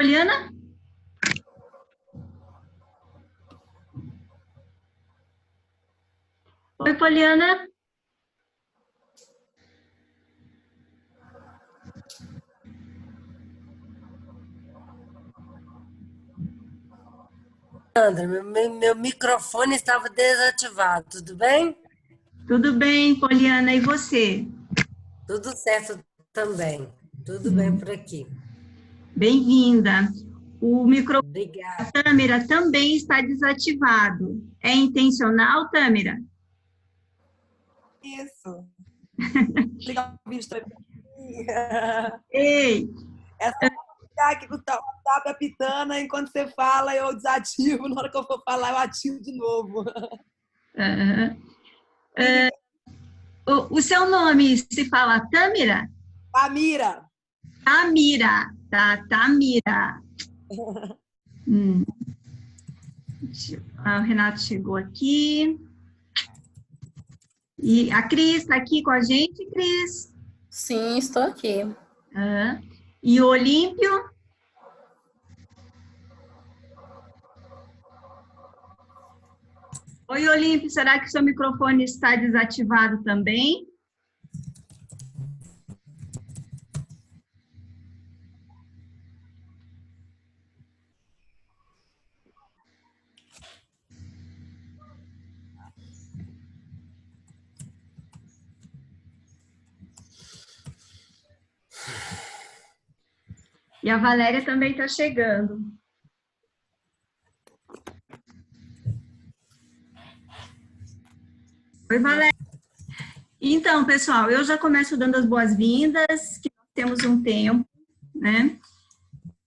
Poliana? Oi, Poliana. Sandra, meu microfone estava desativado, tudo bem? Tudo bem, Poliana, e você? Tudo certo também, tudo bem por aqui. Bem-vinda. O microfone Obrigada. da Tâmara também está desativado. É intencional, Tâmara? Isso. Ligar o vídeo também. Ei, É só ficar aqui com o WhatsApp apitando, enquanto você fala, eu desativo. Na hora que eu for falar, eu ativo de novo. o seu nome se fala Tâmara? Tamira. Tamira, tá, Tamira. O Renato chegou aqui. E a Cris está aqui com a gente, Cris? Sim, estou aqui. E o Olímpio? Oi, Olímpio, será que seu microfone está desativado também? E a Valéria também está chegando. Oi, Valéria. Então, pessoal, eu já começo dando as boas-vindas, que nós temos um tempo, né?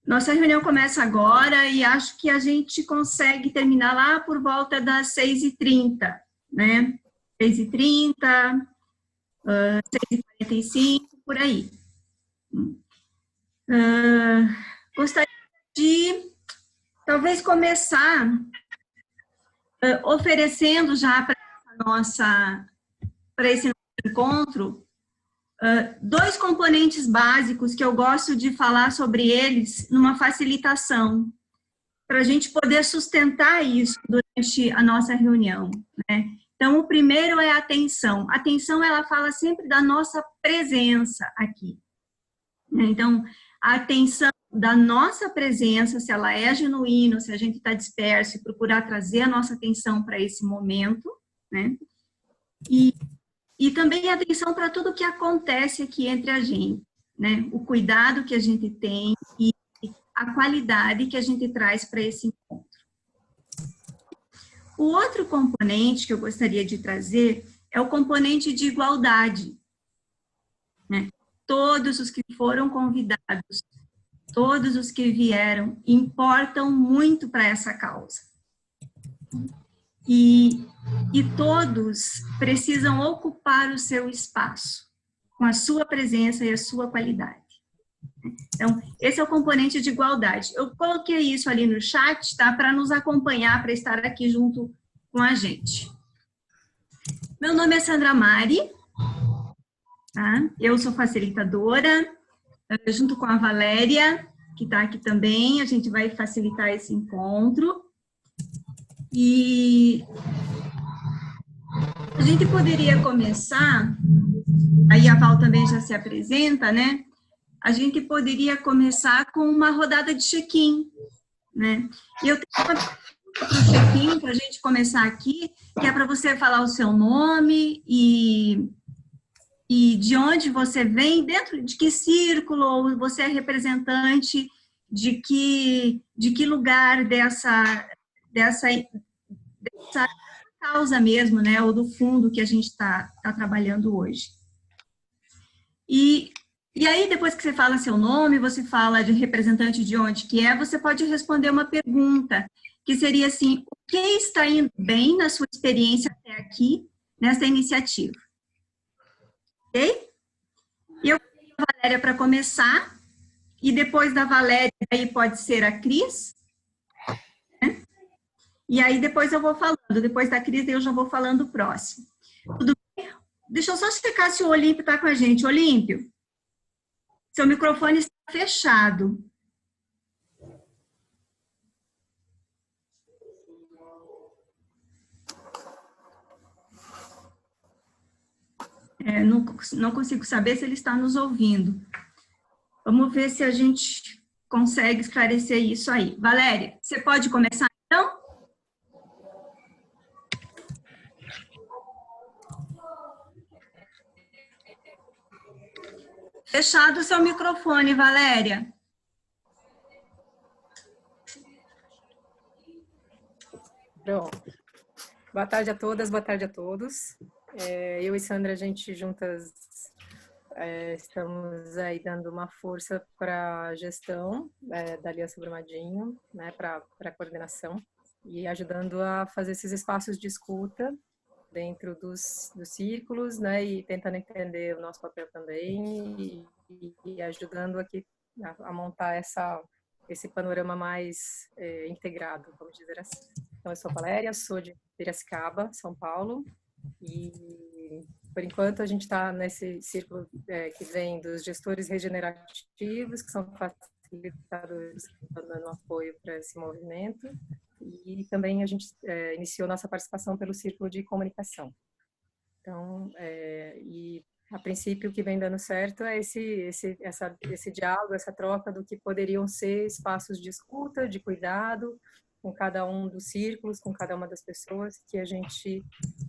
Nossa reunião começa agora e acho que a gente consegue terminar lá por volta das 6h30, né? 6h30, 6h45, por aí. Gostaria de, talvez, começar oferecendo já para esse nosso encontro, dois componentes básicos que eu gosto de falar sobre eles numa facilitação, para a gente poder sustentar isso durante a nossa reunião, né? Então, o primeiro é a atenção. A atenção, ela fala sempre da nossa presença aqui. Então, a atenção da nossa presença, se ela é genuína, se a gente está disperso, e procurar trazer a nossa atenção para esse momento, né? E também atenção para tudo que acontece aqui entre a gente, né? O cuidado que a gente tem e a qualidade que a gente traz para esse encontro. O outro componente que eu gostaria de trazer é o componente de igualdade, né? Todos os que foram convidados, todos os que vieram, importam muito para essa causa. E todos precisam ocupar o seu espaço, com a sua presença e a sua qualidade. Então, esse é o componente de igualdade. Eu coloquei isso ali no chat, tá? Para nos acompanhar, para estar aqui junto com a gente. Meu nome é Sandra Mari, tá? Eu sou facilitadora, junto com a Valéria, que está aqui também, a gente vai facilitar esse encontro. E a gente poderia começar, aí a Val também já se apresenta, né? A gente poderia começar com uma rodada de check-in, né? E eu tenho uma pergunta para o check-in, para a gente começar aqui, que é para você falar o seu nome e de onde você vem, dentro de que círculo, ou você é representante de que lugar dessa causa mesmo, né? Ou do fundo que a gente está trabalhando hoje. E aí, depois que você fala seu nome, você fala de representante de onde que é, você pode responder uma pergunta, que seria assim: o que está indo bem na sua experiência até aqui, nessa iniciativa? Ok? E eu queria a Valéria para começar, e depois da Valéria, aí pode ser a Cris, né? E aí depois eu vou falando, depois da Cris eu já vou falando o próximo. Tudo bem? Deixa eu só checar se o Olímpio está com a gente. Olímpio, seu microfone está fechado. Não consigo saber se ele está nos ouvindo. Vamos ver se a gente consegue esclarecer isso aí. Valéria, você pode começar então? Fechado o seu microfone, Valéria. Pronto. Boa tarde a todas, boa tarde a todos. Eu e Sandra, a gente juntas estamos aí dando uma força para a gestão da Aliança Brumadinho, né, para a coordenação, e ajudando a fazer esses espaços de escuta dentro dos círculos, né, e tentando entender o nosso papel também, e ajudando aqui a montar esse panorama mais integrado, vamos dizer assim. Então, eu sou Valéria, sou de Piracicaba, São Paulo, e por enquanto a gente está nesse círculo que vem dos gestores regenerativos, que são facilitadores que estão dando apoio para esse movimento, e também a gente iniciou nossa participação pelo círculo de comunicação. Então, e a princípio o que vem dando certo é esse diálogo, essa troca do que poderiam ser espaços de escuta, de cuidado, com cada um dos círculos, com cada uma das pessoas, que a gente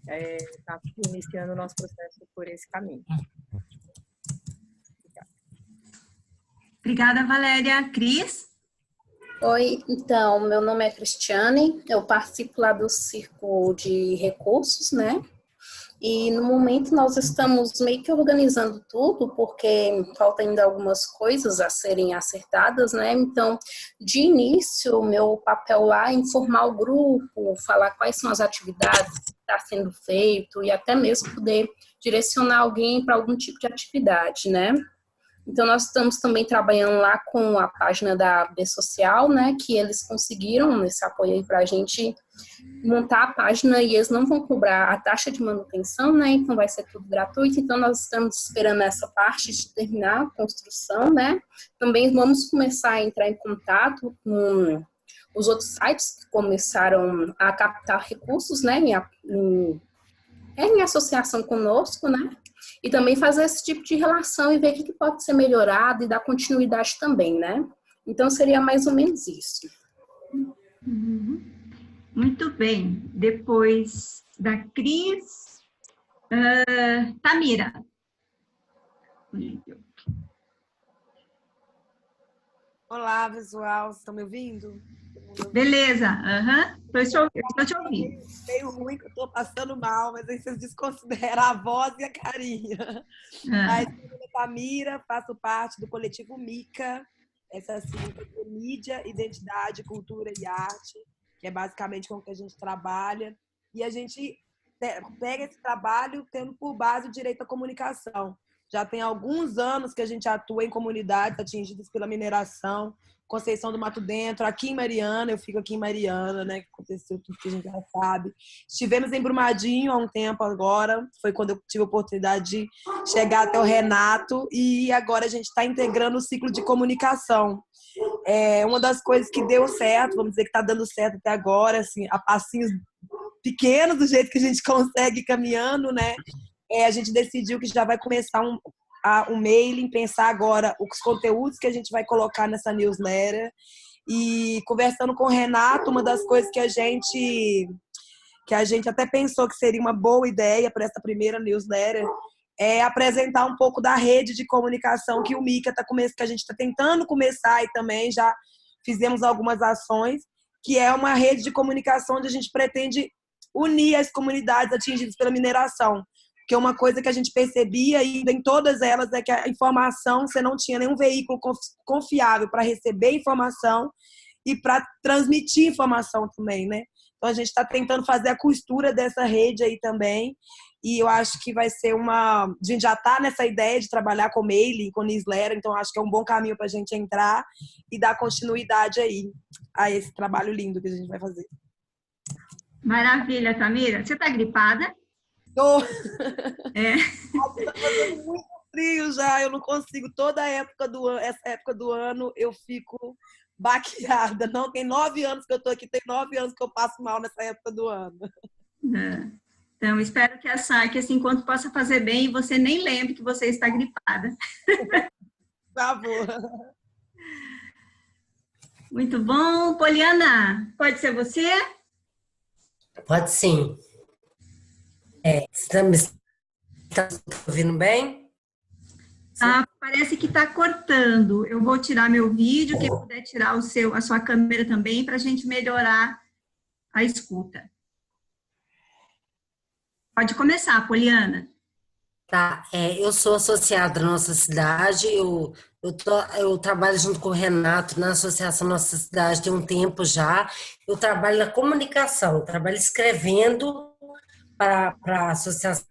está iniciando o nosso processo por esse caminho. Obrigada, Valéria. Cris? Oi, então, meu nome é Cristiane, eu participo lá do Círculo de Recursos, né? E no momento nós estamos meio que organizando tudo, porque falta ainda algumas coisas a serem acertadas, né? Então, de início, o meu papel lá é informar o grupo, falar quais são as atividades que está sendo feito e até mesmo poder direcionar alguém para algum tipo de atividade, né? Então, nós estamos também trabalhando lá com a página da B Social, né, que eles conseguiram esse apoio aí para a gente montar a página e eles não vão cobrar a taxa de manutenção, né, então vai ser tudo gratuito. Então, nós estamos esperando essa parte de terminar a construção, né. Também vamos começar a entrar em contato com os outros sites que começaram a captar recursos, né, em associação conosco, né? E também fazer esse tipo de relação e ver o que pode ser melhorado e dar continuidade também, né? Então, seria mais ou menos isso. Uhum. Muito bem. Depois da Cris, Tamira. Olá, pessoal. Vocês estão me ouvindo? Beleza. Estou te ouvindo. Meio ruim que eu estou passando mal, mas aí vocês desconsideram a voz e a carinha. Mas meu nome é Tamira, faço parte do coletivo MICA, essa sigla de mídia, identidade, cultura e arte, que é basicamente com o que a gente trabalha. E a gente pega esse trabalho tendo por base o direito à comunicação. Já tem alguns anos que a gente atua em comunidades atingidas pela mineração, Conceição do Mato Dentro, aqui em Mariana, eu fico aqui em Mariana, né, que aconteceu tudo que a gente já sabe. Estivemos em Brumadinho há um tempo agora, foi quando eu tive a oportunidade de chegar até o Renato, e agora a gente está integrando o ciclo de comunicação. Uma das coisas que deu certo, vamos dizer que está dando certo até agora, assim, a passinhos pequenos, do jeito que a gente consegue ir caminhando, né, a gente decidiu que já vai começar um mailing, pensar agora os conteúdos que a gente vai colocar nessa newsletter. E conversando com o Renato, uma das coisas que a gente até pensou que seria uma boa ideia para essa primeira newsletter é apresentar um pouco da rede de comunicação que o MICA que a gente está tentando começar, e também já fizemos algumas ações, que é uma rede de comunicação onde a gente pretende unir as comunidades atingidas pela mineração. Porque uma coisa que a gente percebia ainda em todas elas é que a informação, você não tinha nenhum veículo confiável para receber informação e para transmitir informação também, né? Então, a gente está tentando fazer a costura dessa rede aí também, e eu acho que vai ser a gente já está nessa ideia de trabalhar com mailing, com newsletter, então acho que é um bom caminho para a gente entrar e dar continuidade aí a esse trabalho lindo que a gente vai fazer. Maravilha, Tamira. Você está gripada? Tô. Tá fazendo muito frio já, eu não consigo. Essa época do ano eu fico baqueada. Não, tem 9 anos que eu tô aqui, tem 9 anos que eu passo mal nessa época do ano. Então, espero que esse encontro possa fazer bem e você nem lembre que você está gripada. Por favor. Muito bom. Poliana, pode ser você? Pode sim. Você está me ouvindo bem? Ah, parece que está cortando. Eu vou tirar meu vídeo, quem puder tirar a sua câmera também, para a gente melhorar a escuta. Pode começar, Poliana. Tá, eu sou associada da Nossa Cidade, eu trabalho junto com o Renato na Associação Nossa Cidade tem um tempo já. Eu trabalho na comunicação, trabalho escrevendo para a Associação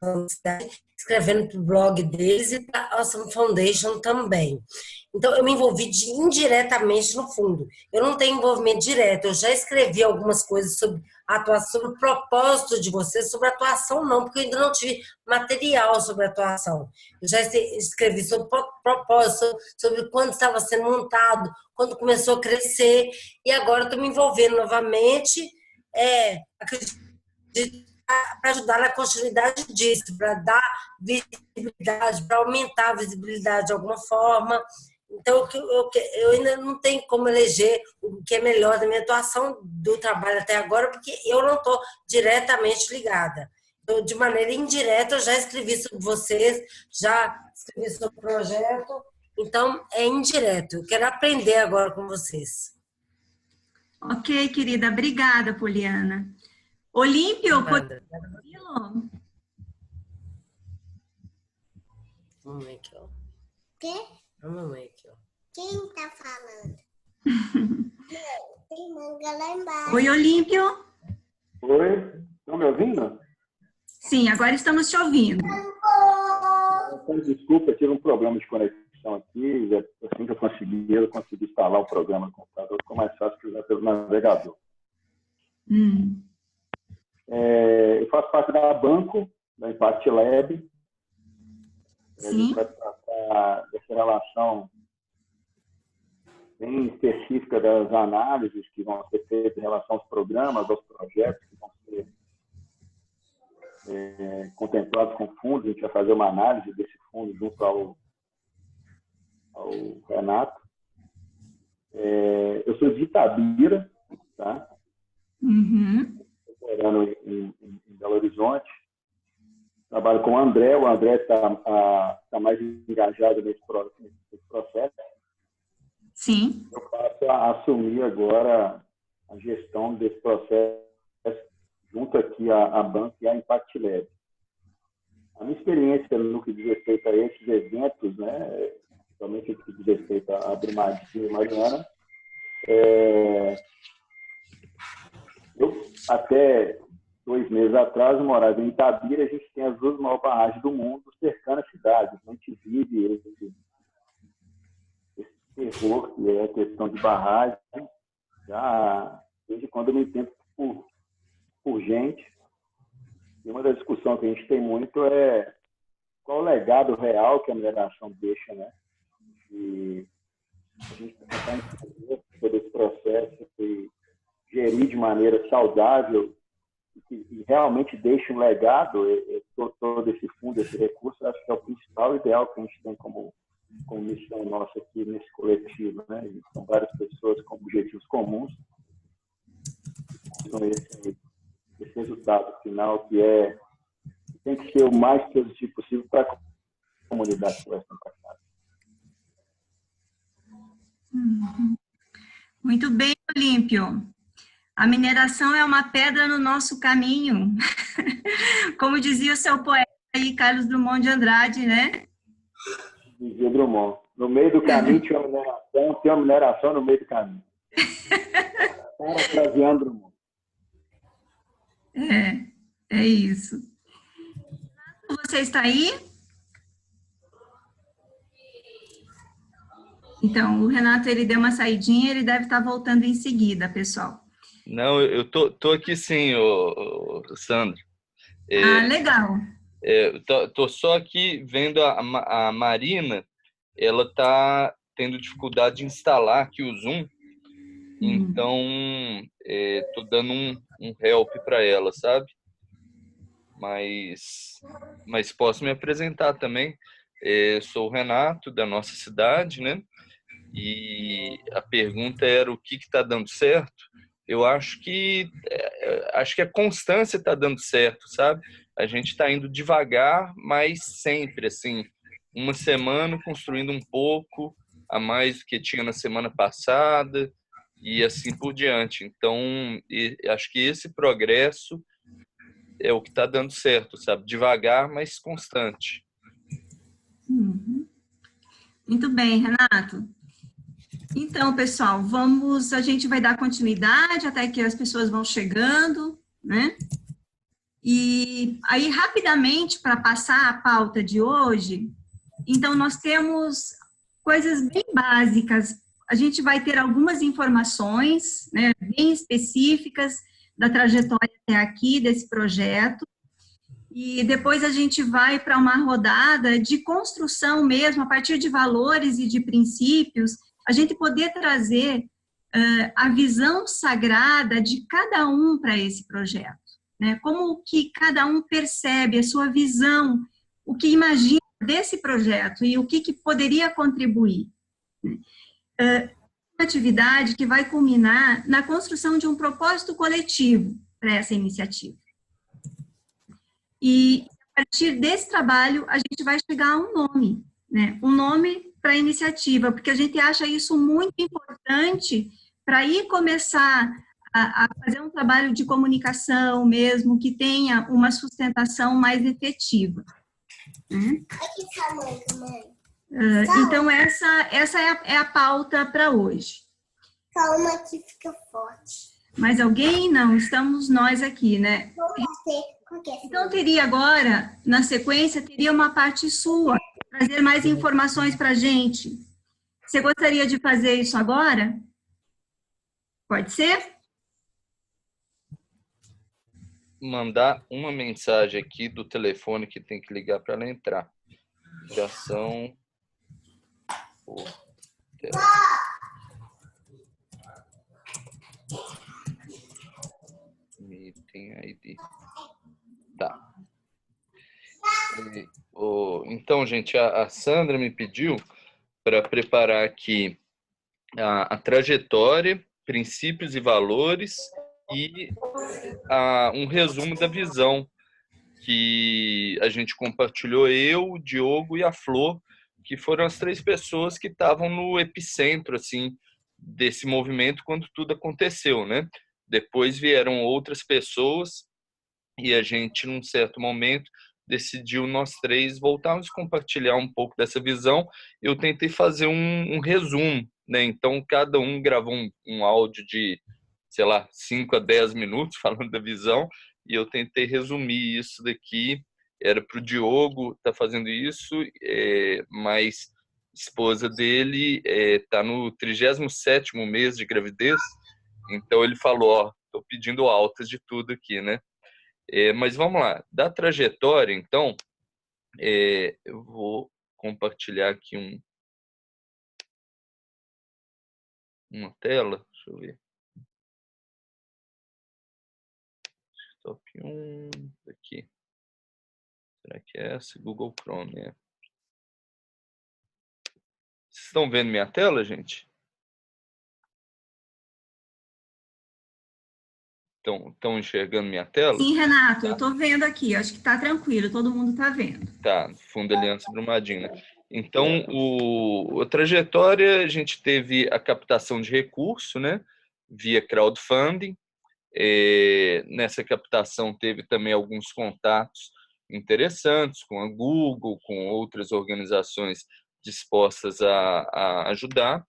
Nossa Cidade, escrevendo para o blog deles e para a Awesome Foundation também. Então, eu me envolvi indiretamente no fundo. Eu não tenho envolvimento direto, eu já escrevi algumas coisas sobre a atuação, sobre o propósito de vocês, sobre a atuação não, porque eu ainda não tive material sobre a atuação. Eu já escrevi sobre propósito, sobre quando estava sendo montado, quando começou a crescer, e agora estou me envolvendo novamente, para ajudar na continuidade disso, para dar visibilidade, para aumentar a visibilidade de alguma forma. Então, eu ainda não tenho como eleger o que é melhor da minha atuação do trabalho até agora, porque eu não estou diretamente ligada. Então, de maneira indireta, eu já escrevi sobre vocês, já escrevi sobre o projeto, então é indireto. Eu quero aprender agora com vocês. Ok, querida. Obrigada, Poliana. Olímpio, pode... Vamos ver aqui, ó. Quê? Vamos ver aqui, ó. Quem tá falando? Tem manga lá embaixo. Oi, Olímpio. Oi, estão me ouvindo? Sim, agora estamos te ouvindo. Desculpa, tive um problema de conexão aqui. Assim que eu consegui instalar o programa no computador, ficou mais fácil que usar pelo navegador. Eu faço parte da Banco, da Impact Lab. Sim. A gente vai tratar dessa relação bem específica das análises que vão ser feitas em relação aos programas, aos projetos que vão ser contemplados com fundos. A gente vai fazer uma análise desse fundo junto ao Renato. Eu sou de Itabira, tá? Estou morando em Belo Horizonte. Trabalho com o André está mais engajado nesse processo. Sim. Eu passo a assumir agora a gestão desse processo junto aqui à Banco e à Impact Lab. A minha experiência no que diz respeito a esses eventos, né, principalmente no que diz respeito a Brumadinho e Mariana, eu até 2 meses atrás, eu morava em Itabira. A gente tem as 2 maiores barragens do mundo cercando a cidade. A gente vive esse terror que é a questão de barragem, já desde quando eu me entendo por gente. E uma das discussões que a gente tem muito é qual o legado real que a mineração deixa, né? E a gente está entendendo todo esse processo e gerir de maneira saudável e realmente deixa um legado. Todo esse fundo, esse recurso, acho que é o principal ideal que a gente tem como missão nossa aqui nesse coletivo, né? E são várias pessoas com objetivos comuns. Então, esse resultado final que tem que ser o mais positivo possível para a comunidade que vai ser impactada. Muito bem, Olímpio. A mineração é uma pedra no nosso caminho. Como dizia o seu poeta aí, Carlos Drummond de Andrade, né? Dizia Drummond. No meio do caminho tinha uma mineração no meio do caminho. Parafraseando Drummond. É isso. Você está aí? Então, o Renato, ele deu uma saidinha, ele deve estar voltando em seguida, pessoal. Não, eu tô aqui sim, Sandra. Legal. Tô só aqui vendo a Marina, ela tá tendo dificuldade de instalar aqui o Zoom, então tô dando um help para ela, sabe? mas posso me apresentar também. Sou o Renato, da nossa cidade, né? E a pergunta era o que está dando certo. Eu acho que a constância está dando certo, sabe? A gente está indo devagar, mas sempre assim, uma semana construindo um pouco a mais do que tinha na semana passada e assim por diante. Então, acho que esse progresso é o que está dando certo, sabe? Devagar, mas constante. Uhum. Muito bem, Renato. Então, pessoal, a gente vai dar continuidade até que as pessoas vão chegando, né? E aí, rapidamente, para passar a pauta de hoje, então, nós temos coisas bem básicas. A gente vai ter algumas informações, né, bem específicas da trajetória até aqui desse projeto. E depois a gente vai para uma rodada de construção mesmo, a partir de valores e de princípios, a gente poder trazer a visão sagrada de cada um para esse projeto, né? Como que cada um percebe a sua visão, o que imagina desse projeto e o que poderia contribuir. Uma atividade que vai culminar na construção de um propósito coletivo para essa iniciativa. E, a partir desse trabalho, a gente vai chegar a um nome, né? Um nome para a iniciativa, porque a gente acha isso muito importante para ir começar a fazer um trabalho de comunicação mesmo, que tenha uma sustentação mais efetiva. Então, essa é a pauta para hoje. Calma que fica forte. Mais alguém? Não, estamos nós aqui, né? Então, teria agora, na sequência, teria uma parte sua, trazer mais informações para a gente. Você gostaria de fazer isso agora? Pode ser? Mandar uma mensagem aqui do telefone que tem que ligar para ela entrar. Já são... Meeting ID. Tá. Então, gente, a Sandra me pediu para preparar aqui a trajetória, princípios e valores e um resumo da visão que a gente compartilhou, eu, o Diogo e a Flor, que foram as 3 pessoas que estavam no epicentro assim desse movimento quando tudo aconteceu, né? Depois vieram outras pessoas e a gente, num certo momento, decidiu nós 3 voltarmos a compartilhar um pouco dessa visão. Eu tentei fazer um resumo, né? Então, cada um gravou um áudio de, sei lá, 5 a 10 minutos falando da visão, e eu tentei resumir isso daqui. Era para o Diogo estar fazendo isso, mas a esposa dele está no 37º mês de gravidez, então ele falou, estou pedindo altas de tudo aqui, né? Mas vamos lá, da trajetória, então, eu vou compartilhar aqui uma tela, deixa eu ver. Top 1, aqui. Será que é essa? Google Chrome, né? Vocês estão vendo minha tela, gente? Estão enxergando minha tela? Sim, Renato, eu estou vendo aqui, acho que está tranquilo, todo mundo está vendo. Tá, Fundo Aliança Brumadinho, né? Então, a trajetória, a gente teve a captação de recurso, né? Via crowdfunding. Nessa captação teve também alguns contatos interessantes com a Google, com outras organizações dispostas a ajudar,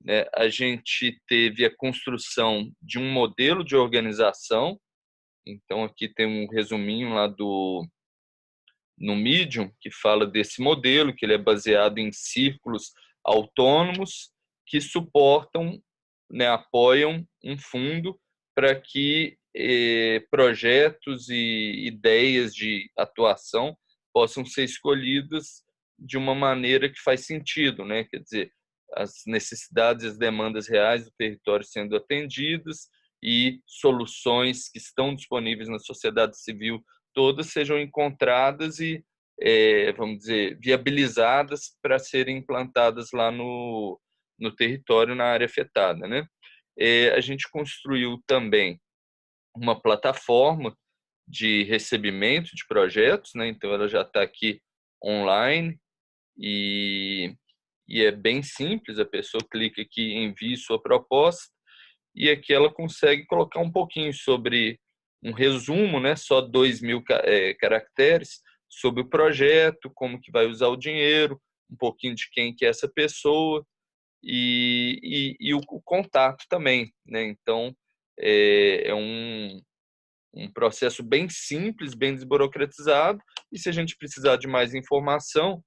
né? A gente teve a construção de um modelo de organização. Então, aqui tem um resuminho lá no Medium, que fala desse modelo, que ele é baseado em círculos autônomos que suportam, né, apoiam um fundo para que projetos e ideias de atuação possam ser escolhidas de uma maneira que faz sentido, né? Quer dizer, as necessidades e as demandas reais do território sendo atendidas e soluções que estão disponíveis na sociedade civil todas sejam encontradas e, vamos dizer, viabilizadas para serem implantadas lá no território, na área afetada, né? A gente construiu também uma plataforma de recebimento de projetos, né? Então ela já está aqui online e é bem simples, a pessoa clica aqui, envia sua proposta e aqui ela consegue colocar um pouquinho sobre um resumo, né? Só 2.000 caracteres sobre o projeto, como que vai usar o dinheiro, um pouquinho de quem que é essa pessoa e o contato também, né? Então é um processo bem simples, bem desburocratizado, e se a gente precisar de mais informação,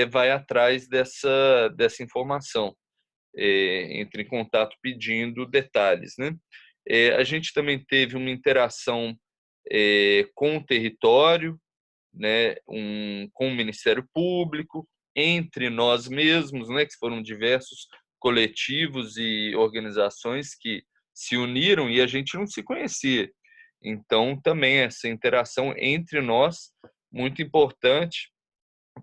vai atrás dessa informação, entre em contato pedindo detalhes, né? A gente também teve uma interação com o território, né, com o Ministério Público, entre nós mesmos, né, que foram diversos coletivos e organizações que se uniram e a gente não se conhecia. Então, também essa interação entre nós, muito importante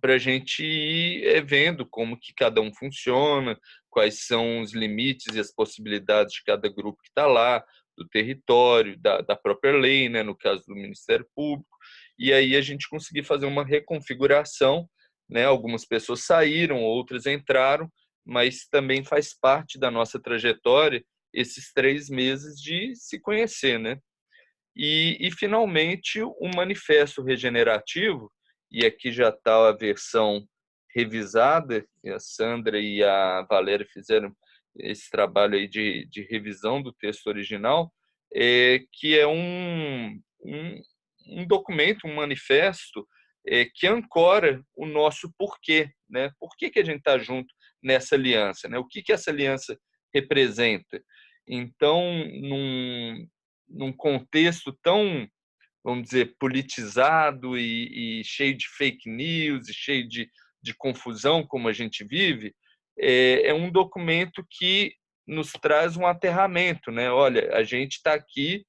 para a gente ir vendo como que cada um funciona, quais são os limites e as possibilidades de cada grupo que está lá, do território, da própria lei, né, no caso do Ministério Público, e aí a gente conseguir fazer uma reconfiguração, né, algumas pessoas saíram, outras entraram, mas também faz parte da nossa trajetória esses 3 meses de se conhecer, né? E finalmente, o manifesto regenerativo, e aqui já está a versão revisada, a Sandra e a Valéria fizeram esse trabalho aí de revisão do texto original, que é um documento, um manifesto, que ancora o nosso porquê, né? Por que a gente está junto nessa aliança, né? O que essa aliança representa? Então, num contexto tão, vamos dizer, politizado e cheio de fake news e cheio de confusão como a gente vive, é um documento que nos traz um aterramento, né? Olha, a gente está aqui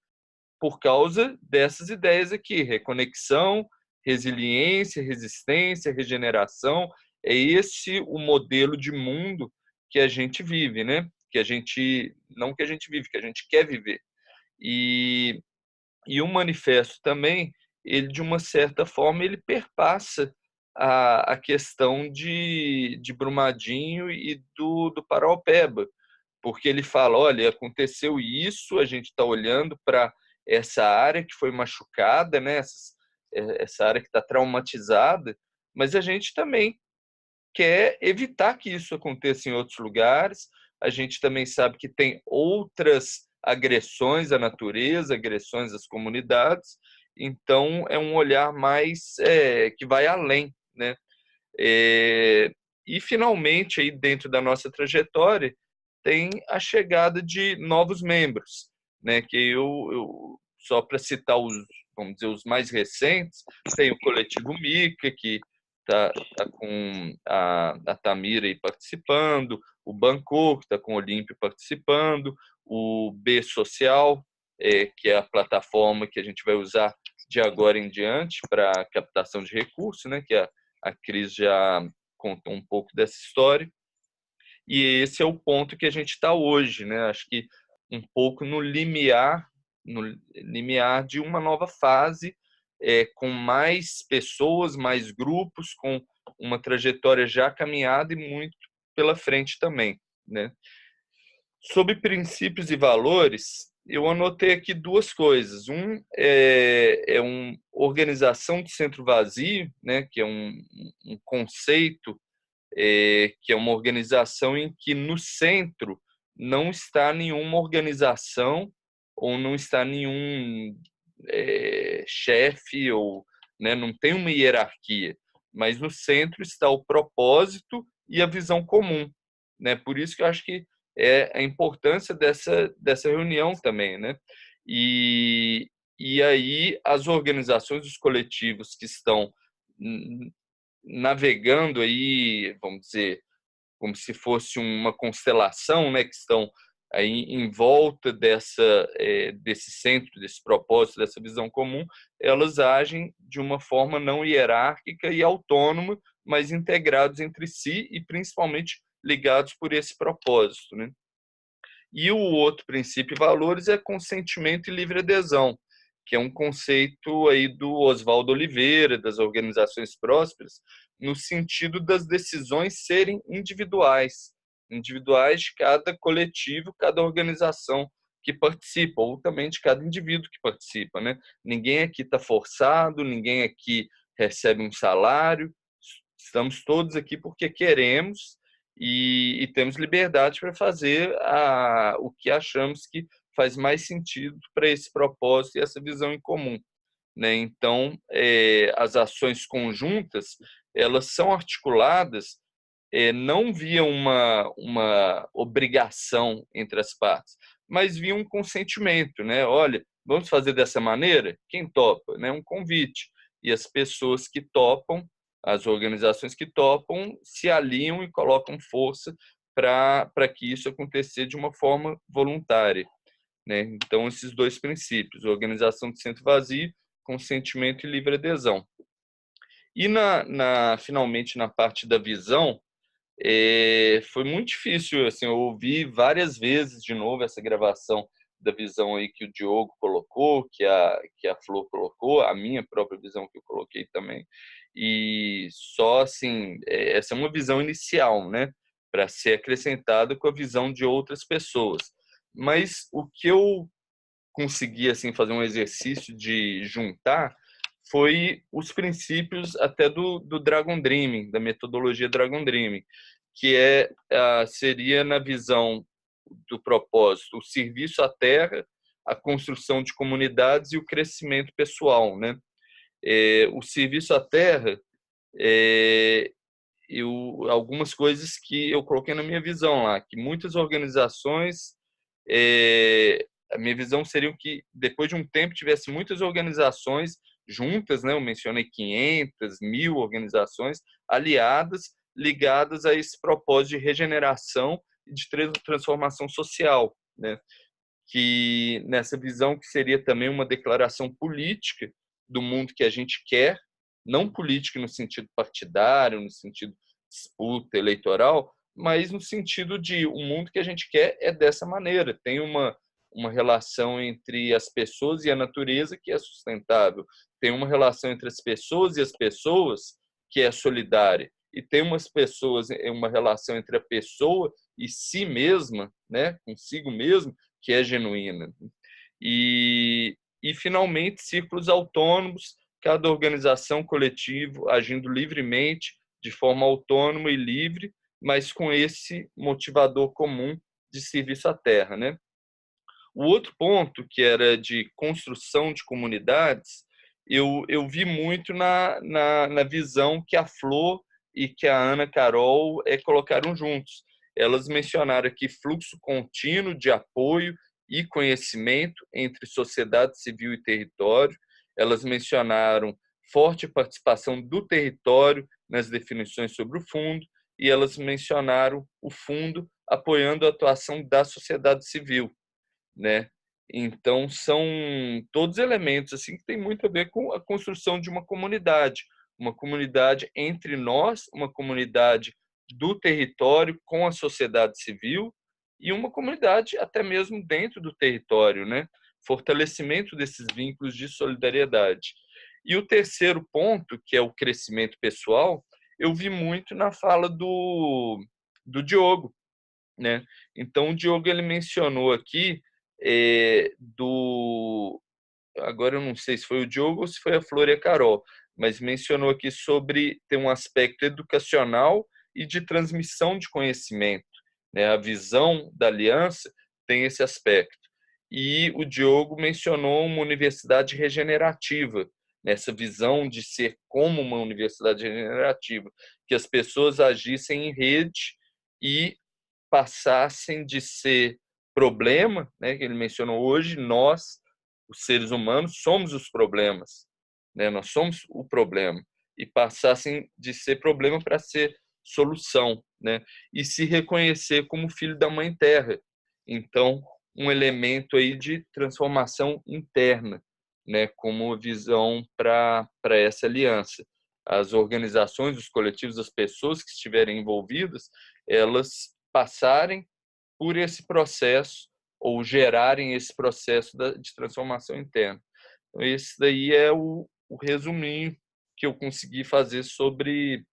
por causa dessas ideias aqui: reconexão, resiliência, resistência, regeneração. É esse o modelo de mundo que a gente vive, né? Que a gente, não que a gente vive, que a gente quer viver. E o manifesto também, ele de uma certa forma, ele perpassa a questão de Brumadinho e do Paraopeba, porque ele fala, olha, aconteceu isso, a gente está olhando para essa área que foi machucada, né? Essa área que está traumatizada, mas a gente também quer evitar que isso aconteça em outros lugares. A gente também sabe que tem outras agressões à natureza, agressões às comunidades. Então, é um olhar mais que vai além, né? E, finalmente, aí dentro da nossa trajetória, tem a chegada de novos membros, né? Que eu só para citar vamos dizer, os mais recentes, tem o Coletivo Mica, que tá com a Tamira aí participando, o Banco, que está com o Olímpio participando, o B Social, que é a plataforma que a gente vai usar de agora em diante para captação de recursos, né? Que a Cris já contou um pouco dessa história. E esse é o ponto que a gente está hoje, né? Acho que um pouco no limiar de uma nova fase, com mais pessoas, mais grupos, com uma trajetória já caminhada e muito pela frente também, né? Sobre princípios e valores, eu anotei aqui 2 coisas. Um é uma organização de centro vazio, né? Que é um conceito, que é uma organização em que no centro não está nenhuma organização ou não está nenhum chefe, ou, né, não tem uma hierarquia, mas no centro está o propósito e a visão comum, né? Por isso que eu acho que é a importância dessa reunião também, né? E aí as organizações, os coletivos que estão navegando aí, vamos dizer, como se fosse uma constelação, né, que estão aí em volta desse centro, desse propósito, dessa visão comum, elas agem de uma forma não hierárquica e autônoma, mas integrados entre si e principalmente ligados por esse propósito, né? E o outro princípio e valores é consentimento e livre adesão, que é um conceito aí do Oswaldo Oliveira, das organizações prósperas, no sentido das decisões serem individuais de cada coletivo, cada organização que participa, ou também de cada indivíduo que participa, né? Ninguém aqui está forçado, ninguém aqui recebe um salário, estamos todos aqui porque queremos e temos liberdade para fazer o que achamos que faz mais sentido para esse propósito e essa visão em comum, né? Então, as ações conjuntas, elas são articuladas não via uma obrigação entre as partes, mas via um consentimento, né? Olha, vamos fazer dessa maneira? Quem topa? Né? Um convite. E as pessoas que topam, as organizações que topam, se alinham e colocam força para que isso aconteça de uma forma voluntária, né? Então, esses dois princípios, organização de centro vazio, consentimento e livre adesão. E finalmente, na parte da visão, foi muito difícil, assim, eu ouvi várias vezes de novo essa gravação da visão aí que o Diogo colocou, que a Flor colocou, a minha própria visão que eu coloquei também, e só assim, essa é uma visão inicial, né, para ser acrescentada com a visão de outras pessoas. Mas o que eu consegui assim fazer um exercício de juntar foi os princípios até do Dragon Dreaming, da metodologia Dragon Dreaming, que seria na visão do propósito, o serviço à terra, a construção de comunidades e o crescimento pessoal, né? O serviço à terra, algumas coisas que eu coloquei na minha visão lá, que muitas organizações, a minha visão seria que depois de um tempo tivesse muitas organizações juntas, né? Eu mencionei 500, 1000 organizações aliadas, ligadas a esse propósito de regeneração e de transformação social, né? Que nessa visão que seria também uma declaração política do mundo que a gente quer, não política no sentido partidário, no sentido de disputa eleitoral, mas no sentido de o mundo que a gente quer é dessa maneira, tem uma relação entre as pessoas e a natureza que é sustentável, tem uma relação entre as pessoas e as pessoas que é solidária, e tem uma relação entre a pessoa e si mesma, né, consigo mesmo, que é genuína. E finalmente, círculos autônomos, cada organização coletivo agindo livremente, de forma autônoma e livre, mas com esse motivador comum de serviço à terra, né? O outro ponto, que era de construção de comunidades, eu vi muito na visão que a Flor e que a Ana Carol colocaram juntos. Elas mencionaram aqui fluxo contínuo de apoio e conhecimento entre sociedade civil e território. Elas mencionaram forte participação do território nas definições sobre o fundo, e elas mencionaram o fundo apoiando a atuação da sociedade civil, né? Então são todos elementos assim que tem muito a ver com a construção de uma comunidade entre nós, uma comunidade do território com a sociedade civil e uma comunidade até mesmo dentro do território, né? Fortalecimento desses vínculos de solidariedade. E o terceiro ponto, que é o crescimento pessoal, eu vi muito na fala do Diogo, né? Então o Diogo ele mencionou aqui agora eu não sei se foi o Diogo ou se foi a Flor e a Carol, mas mencionou aqui sobre ter um aspecto educacional e de transmissão de conhecimento, né? A visão da aliança tem esse aspecto. E o Diogo mencionou uma universidade regenerativa, nessa visão de ser como uma universidade regenerativa, que as pessoas agissem em rede e passassem de ser problema, né, que ele mencionou hoje, nós, os seres humanos, somos os problemas, né? Nós somos o problema, e passassem de ser problema para ser solução, né? E se reconhecer como filho da Mãe Terra, então, um elemento aí de transformação interna, né, como visão para essa aliança. As organizações, os coletivos, as pessoas que estiverem envolvidas, elas passarem por esse processo ou gerarem esse processo de transformação interna. Então, esse daí é o resuminho que eu consegui fazer sobre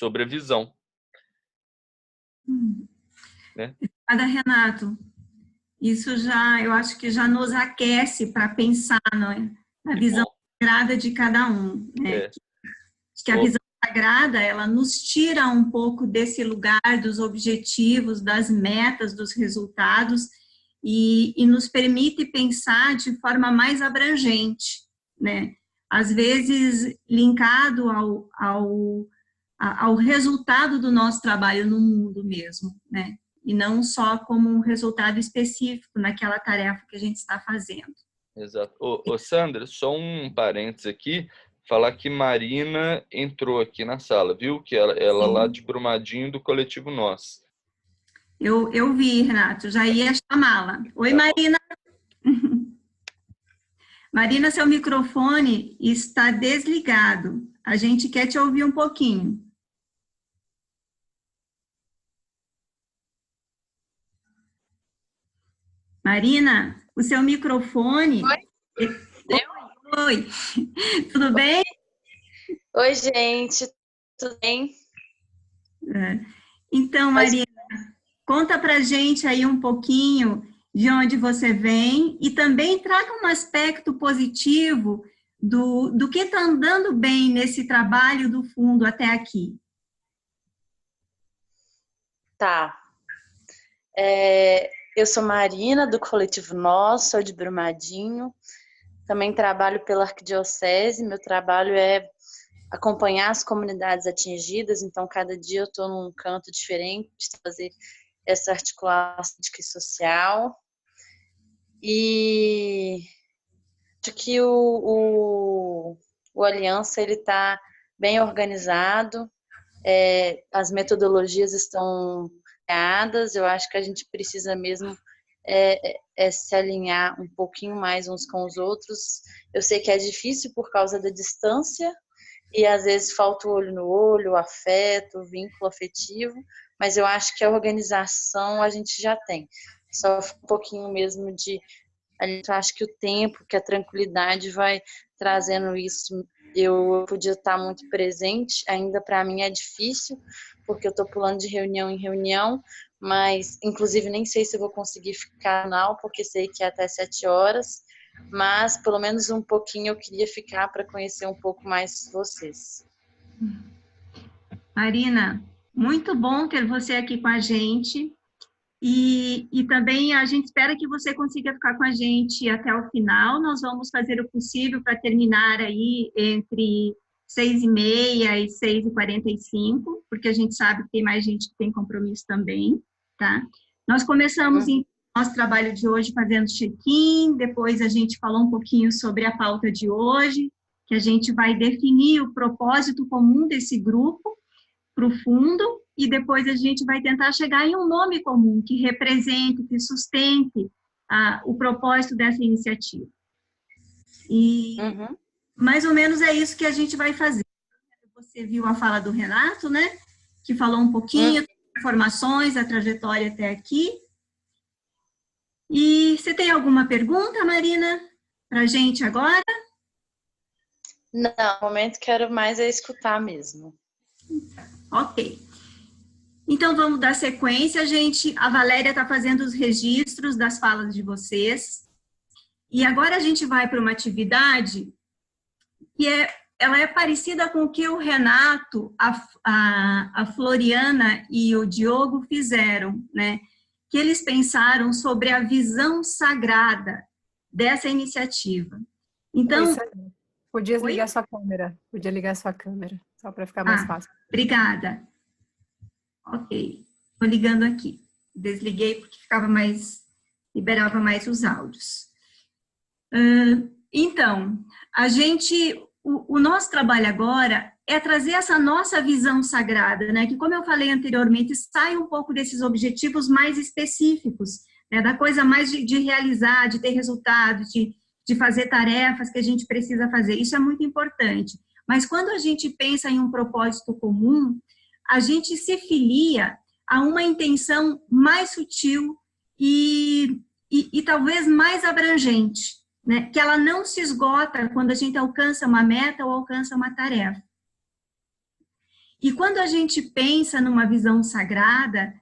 a visão. Né? Obrigada, Renato. Isso já, eu acho que já nos aquece para pensar, não é? Na visão sagrada de cada um. Né? Acho que a visão sagrada, ela nos tira um pouco desse lugar dos objetivos, das metas, dos resultados e nos permite pensar de forma mais abrangente, né? Às vezes linkado ao resultado do nosso trabalho no mundo mesmo, né? E não só como um resultado específico naquela tarefa que a gente está fazendo. Exato. Ô, Sandra, só um parênteses aqui, falar que Marina entrou aqui na sala, viu? Que ela lá de Brumadinho, do Coletivo Nós. Eu vi, Renato, já ia chamá-la. Oi, Marina. Marina, seu microfone está desligado. A gente quer te ouvir um pouquinho. Marina, o seu microfone... Oi. Oi. Tudo bem? Oi, gente. Tudo bem? Então, Marina, conta pra gente aí um pouquinho de onde você vem e também traga um aspecto positivo do que está andando bem nesse trabalho do fundo até aqui. Tá. Eu sou Marina, do Coletivo Nós, sou de Brumadinho. Também trabalho pela Arquidiocese. Meu trabalho é acompanhar as comunidades atingidas, então cada dia eu estou num canto diferente de fazer essa articulação social. E acho que o Aliança está bem organizado, as metodologias estão criadas, eu acho que a gente precisa mesmo se alinhar um pouquinho mais uns com os outros. Eu sei que é difícil por causa da distância, e às vezes falta o olho no olho, o afeto, o vínculo afetivo, mas eu acho que a organização a gente já tem. Só um pouquinho mesmo eu acho que o tempo, que a tranquilidade vai trazendo isso. Eu podia estar muito presente, ainda para mim é difícil, porque eu estou pulando de reunião em reunião, mas inclusive nem sei se eu vou conseguir ficar não, porque sei que é até 7 horas, mas pelo menos um pouquinho eu queria ficar para conhecer um pouco mais vocês. Marina, muito bom ter você aqui com a gente. E também a gente espera que você consiga ficar com a gente até o final. Nós vamos fazer o possível para terminar aí entre 6h30 e 6h45, porque a gente sabe que tem mais gente que tem compromisso também, tá? Nós começamos em nosso trabalho de hoje fazendo check-in, depois a gente falou um pouquinho sobre a pauta de hoje, que a gente vai definir o propósito comum desse grupo para o fundo, e depois a gente vai tentar chegar em um nome comum que represente, que sustente o propósito dessa iniciativa. E mais ou menos é isso que a gente vai fazer. Você viu a fala do Renato, né? Que falou um pouquinho das informações, a trajetória até aqui. E você tem alguma pergunta, Marina, para a gente agora? Não, no momento quero mais escutar mesmo. Ok. Então, vamos dar sequência, gente. A Valéria está fazendo os registros das falas de vocês. E agora a gente vai para uma atividade que ela é parecida com o que o Renato, a Floriana e o Diogo fizeram, né? Que eles pensaram sobre a visão sagrada dessa iniciativa. Então... Podia ligar sua câmera. Podia ligar sua câmera, só para ficar mais fácil. Obrigada. Ok. Estou ligando aqui. Desliguei porque liberava mais os áudios. Então, o nosso trabalho agora é trazer essa nossa visão sagrada, né? Que, como eu falei anteriormente, sai um pouco desses objetivos mais específicos, da coisa mais de realizar, de ter resultados, de fazer tarefas que a gente precisa fazer. Isso é muito importante. Mas quando a gente pensa em um propósito comum, a gente se filia a uma intenção mais sutil e talvez mais abrangente, né? Que ela não se esgota quando a gente alcança uma meta ou alcança uma tarefa. E quando a gente pensa numa visão sagrada,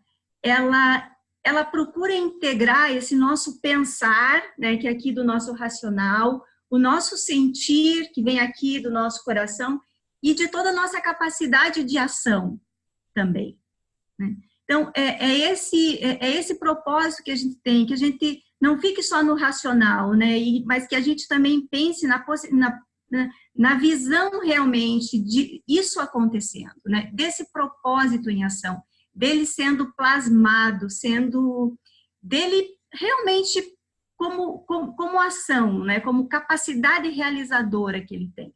ela procura integrar esse nosso pensar, né, que é aqui do nosso racional, o nosso sentir, que vem aqui do nosso coração, e de toda a nossa capacidade de ação também, né? Então, é esse propósito que a gente tem, que a gente não fique só no racional, né, mas que a gente também pense na visão realmente de isso acontecendo, né, desse propósito em ação, dele sendo plasmado, dele realmente como ação, né, como capacidade realizadora que ele tem.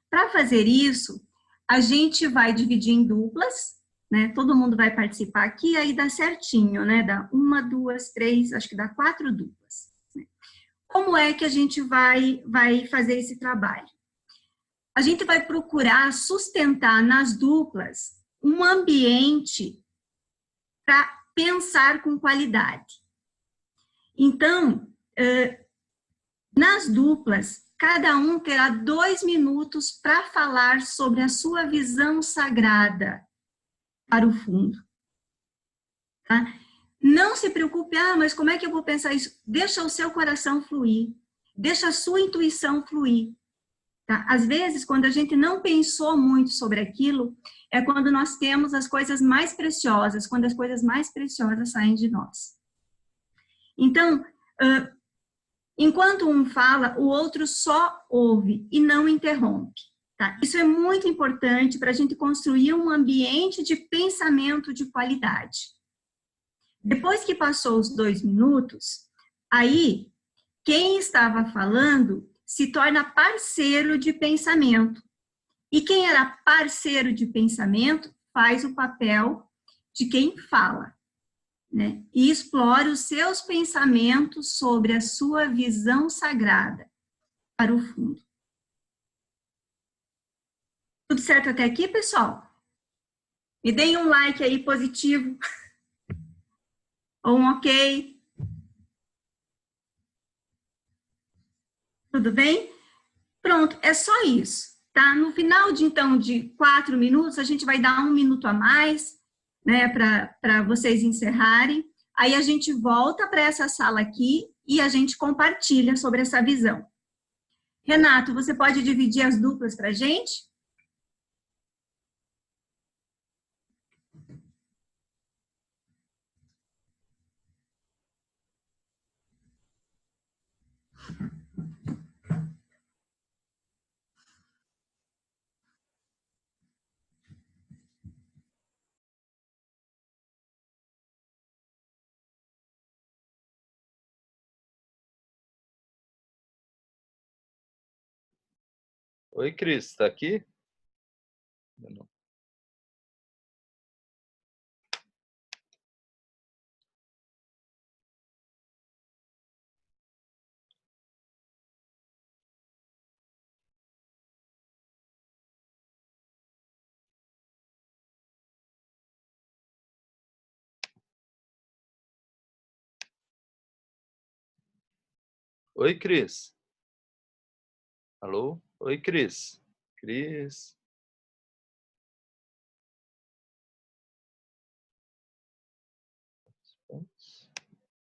Para fazer isso, a gente vai dividir em duplas, né, todo mundo vai participar aqui, aí dá certinho, né, dá 1, 2, 3, acho que dá 4 duplas. Né. Como é que a gente vai fazer esse trabalho? A gente vai procurar sustentar nas duplas um ambiente para pensar com qualidade. Então, nas duplas, cada um terá 2 minutos para falar sobre a sua visão sagrada para o fundo. Tá? Não se preocupe, mas como é que eu vou pensar isso? Deixa o seu coração fluir, deixa a sua intuição fluir. Tá? Às vezes, quando a gente não pensou muito sobre aquilo, é quando nós temos as coisas mais preciosas, quando as coisas mais preciosas saem de nós. Então, enquanto um fala, o outro só ouve e não interrompe. Tá? Isso é muito importante para a gente construir um ambiente de pensamento de qualidade. Depois que passou os 2 minutos, aí, quem estava falando se torna parceiro de pensamento. E quem era parceiro de pensamento faz o papel de quem fala, né? E explora os seus pensamentos sobre a sua visão sagrada para o fundo. Tudo certo até aqui, pessoal? Me deem um like aí positivo. Ou um ok. Tudo bem? Pronto, é só isso, tá? No final de 4 minutos, a gente vai dar 1 minuto a mais, né, para vocês encerrarem. Aí a gente volta para essa sala aqui e a gente compartilha sobre essa visão. Renato, você pode dividir as duplas para a gente? Oi, Cris, está aqui? Não. Oi, Cris. Alô? Oi, Cris. Cris.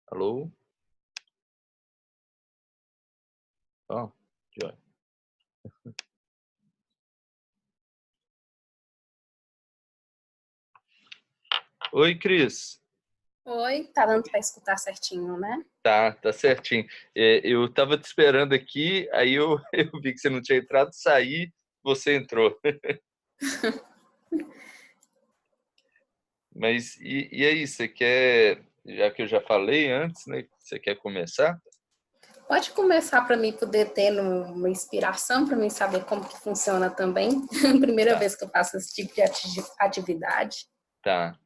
Alô? Ó, joia. Oi, Cris. Oi, tá dando para escutar certinho, né? Tá certinho. Eu estava te esperando aqui, aí eu vi que você não tinha entrado, saí, você entrou. Mas, e aí, você quer, já que eu já falei antes, né, você quer começar? Pode começar para mim poder ter uma inspiração, para mim saber como que funciona também. Primeira vez que eu faço esse tipo de atividade. Tá.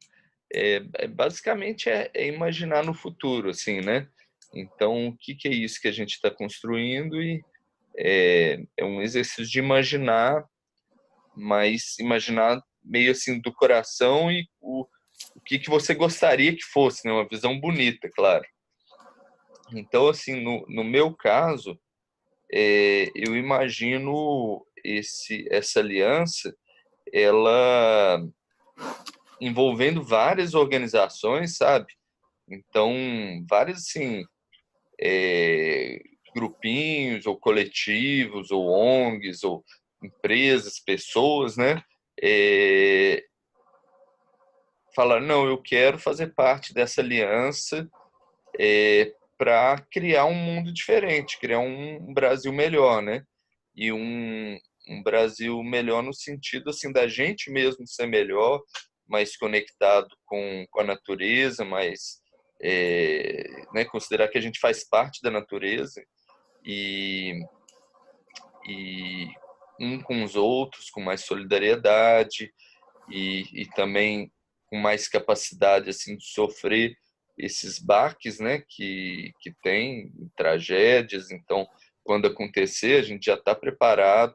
basicamente é imaginar no futuro, assim, né? Então, o que é isso que a gente está construindo? E é um exercício de imaginar, mas imaginar meio assim do coração e o que você gostaria que fosse, né? Uma visão bonita, claro. Então, assim, no meu caso, eu imagino essa aliança, ela envolvendo várias organizações, sabe? Então, vários, assim, grupinhos, ou coletivos, ou ONGs, ou empresas, pessoas, né? Falar, não, eu quero fazer parte dessa aliança para criar um mundo diferente, criar um Brasil melhor, né? E um Brasil melhor no sentido, assim, da gente mesmo ser melhor, mais conectado com a natureza, mais né, considerar que a gente faz parte da natureza e um com os outros, com mais solidariedade e também com mais capacidade assim de sofrer esses baques, né, que tem tragédias. Então, quando acontecer, a gente já está preparado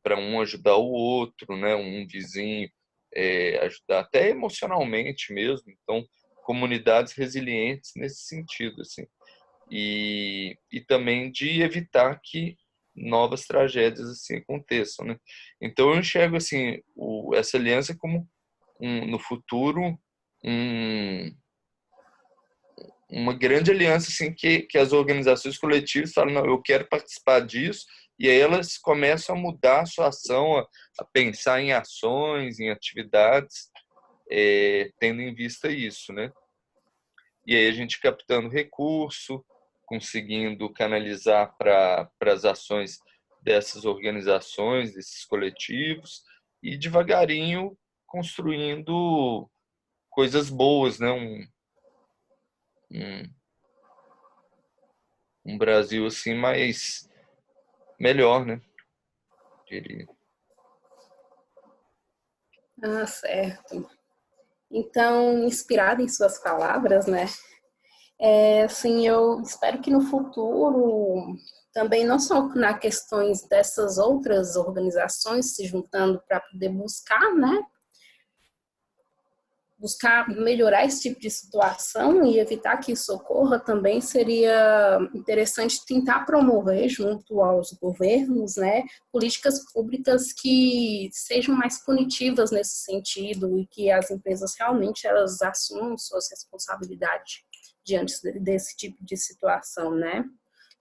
para um ajudar o outro, né, um vizinho ajudar até emocionalmente mesmo. Então, comunidades resilientes nesse sentido, assim. E também de evitar que novas tragédias assim aconteçam, né? Então eu enxergo assim essa aliança como no futuro uma grande aliança assim que as organizações coletivas falam, não, eu quero participar disso, e aí elas começam a mudar a sua ação, a pensar em ações, em atividades, tendo em vista isso, né? E aí a gente captando recurso, conseguindo canalizar para as ações dessas organizações, desses coletivos, e devagarinho construindo coisas boas, né? Um, um Brasil assim mais melhor, né? Diria. Ah, certo. Então, inspirada em suas palavras, né? Assim, eu espero que no futuro, também não só na questões dessas outras organizações se juntando para poder buscar, né? Buscar melhorar esse tipo de situação e evitar que isso ocorra, também seria interessante tentar promover junto aos governos, né, políticas públicas que sejam mais punitivas nesse sentido e que as empresas realmente elas assumam suas responsabilidades diante desse tipo de situação, né?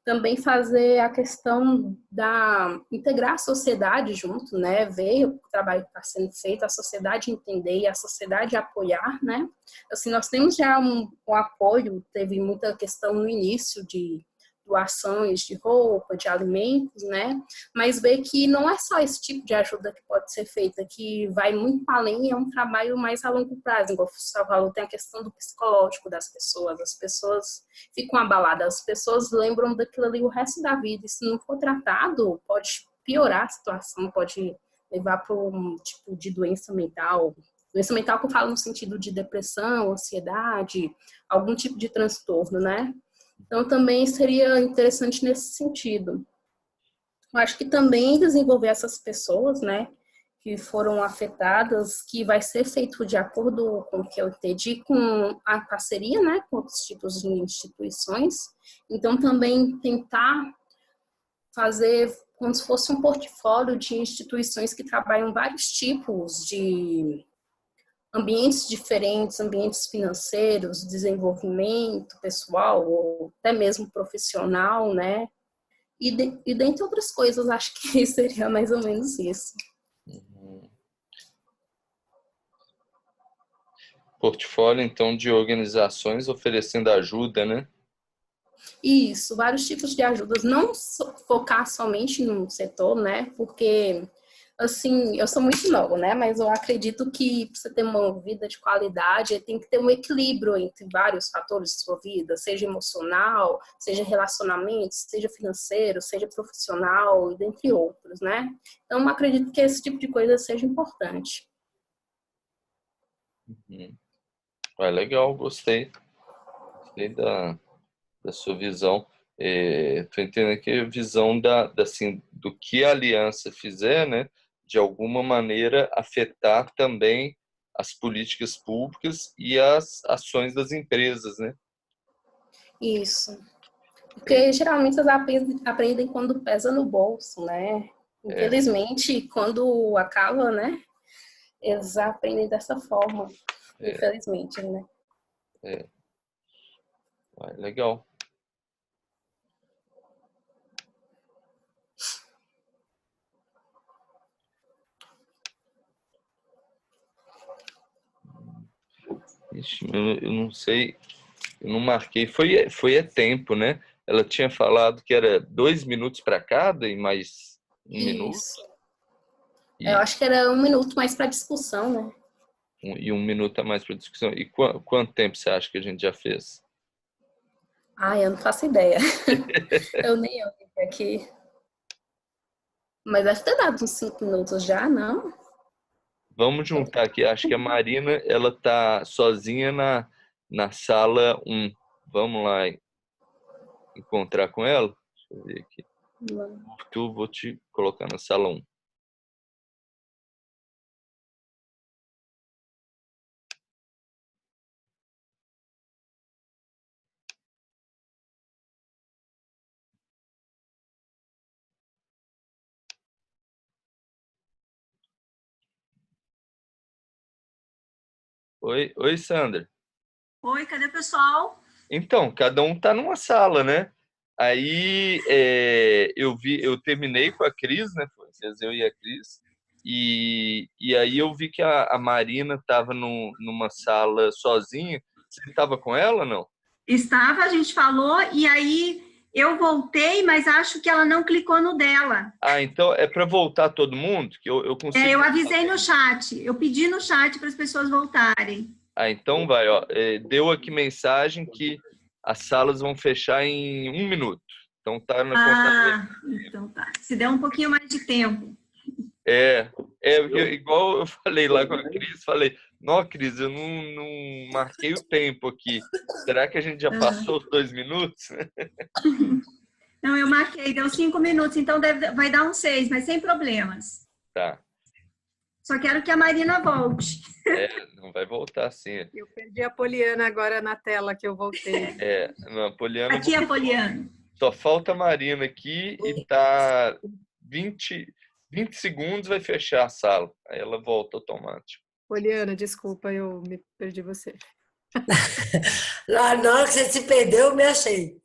Também fazer a questão da integrar a sociedade junto, né? Ver o trabalho que está sendo feito, a sociedade entender e a sociedade apoiar, né? Assim, nós temos já um apoio, teve muita questão no início de doações de roupa, de alimentos, né? Mas ver que não é só esse tipo de ajuda que pode ser feita, que vai muito além, é um trabalho mais a longo prazo. Igual o falou, tem a questão do psicológico das pessoas, as pessoas ficam abaladas, as pessoas lembram daquilo ali o resto da vida, e se não for tratado, pode piorar a situação, pode levar para um tipo de doença mental que eu falo no sentido de depressão, ansiedade, algum tipo de transtorno, né? Então, também seria interessante nesse sentido. Eu acho que também desenvolver essas pessoas, né, que foram afetadas, que vai ser feito de acordo com o que eu entendi, com a parceria, né, com outros tipos de instituições. Então, também tentar fazer como se fosse um portfólio de instituições que trabalham vários tipos de ambientes diferentes, ambientes financeiros, desenvolvimento pessoal ou até mesmo profissional, né? E dentre outras coisas, acho que seria mais ou menos isso. Portfólio, então, de organizações oferecendo ajuda, né? Isso, vários tipos de ajudas, não focar somente num setor, né? Porque assim, eu sou muito nova, né? Mas eu acredito que para você ter uma vida de qualidade, tem que ter um equilíbrio entre vários fatores de sua vida, seja emocional, seja relacionamento, seja financeiro, seja profissional, e dentre outros, né? Então, eu acredito que esse tipo de coisa seja importante. Uhum. Legal, gostei. Gostei da sua visão. Estou entendendo que a visão assim, do que a aliança fizer, né, de alguma maneira afetar também as políticas públicas e as ações das empresas, né? Isso. Porque geralmente eles aprendem quando pesa no bolso, né? Infelizmente, quando acaba, né? Eles aprendem dessa forma. Infelizmente, né? Legal. Ixi, eu não sei, eu não marquei. Foi a tempo, né? Ela tinha falado que era 2 minutos para cada e mais 1 minuto. Eu acho que era 1 minuto mais para discussão, né? E 1 minuto a mais para discussão. E quanto tempo você acha que a gente já fez? Eu não faço ideia. Eu nem olhei aqui. Mas deve ter dado uns 5 minutos já, não? Vamos juntar aqui. Acho que a Marina, ela tá sozinha na sala 1. Vamos lá encontrar com ela? Deixa eu ver aqui. Tu, vou te colocar na sala 1. Oi, Sandra. Oi, cadê o pessoal? Então, cada um tá numa sala, né? Aí eu terminei com a Cris, né? Eu e a Cris. E aí eu vi que a Marina estava numa sala sozinha. Você estava com ela ou não? Estava, a gente falou, e aí eu voltei, mas acho que ela não clicou no dela. Então é para voltar todo mundo? Que eu consigo. Eu avisei no chat, eu pedi no chat para as pessoas voltarem. Então vai, ó. Deu aqui mensagem que as salas vão fechar em 1 minuto. Então tá na contagem. Então tá. Se der um pouquinho mais de tempo. Igual eu falei lá com a Cris, falei, não, Cris, eu não marquei o tempo aqui. Será que a gente já passou os 2 minutos? Não, eu marquei, deu 5 minutos, então vai dar uns 6, mas sem problemas. Tá. Só quero que a Marina volte. Não vai voltar sim. Eu perdi a Poliana agora na tela que eu voltei. Não, a Poliana... Aqui é a Poliana. Só falta a Marina aqui e tá 20 segundos, vai fechar a sala. Aí ela volta automático. Poliana, desculpa, eu me perdi você. Na hora que você se perdeu, eu me achei.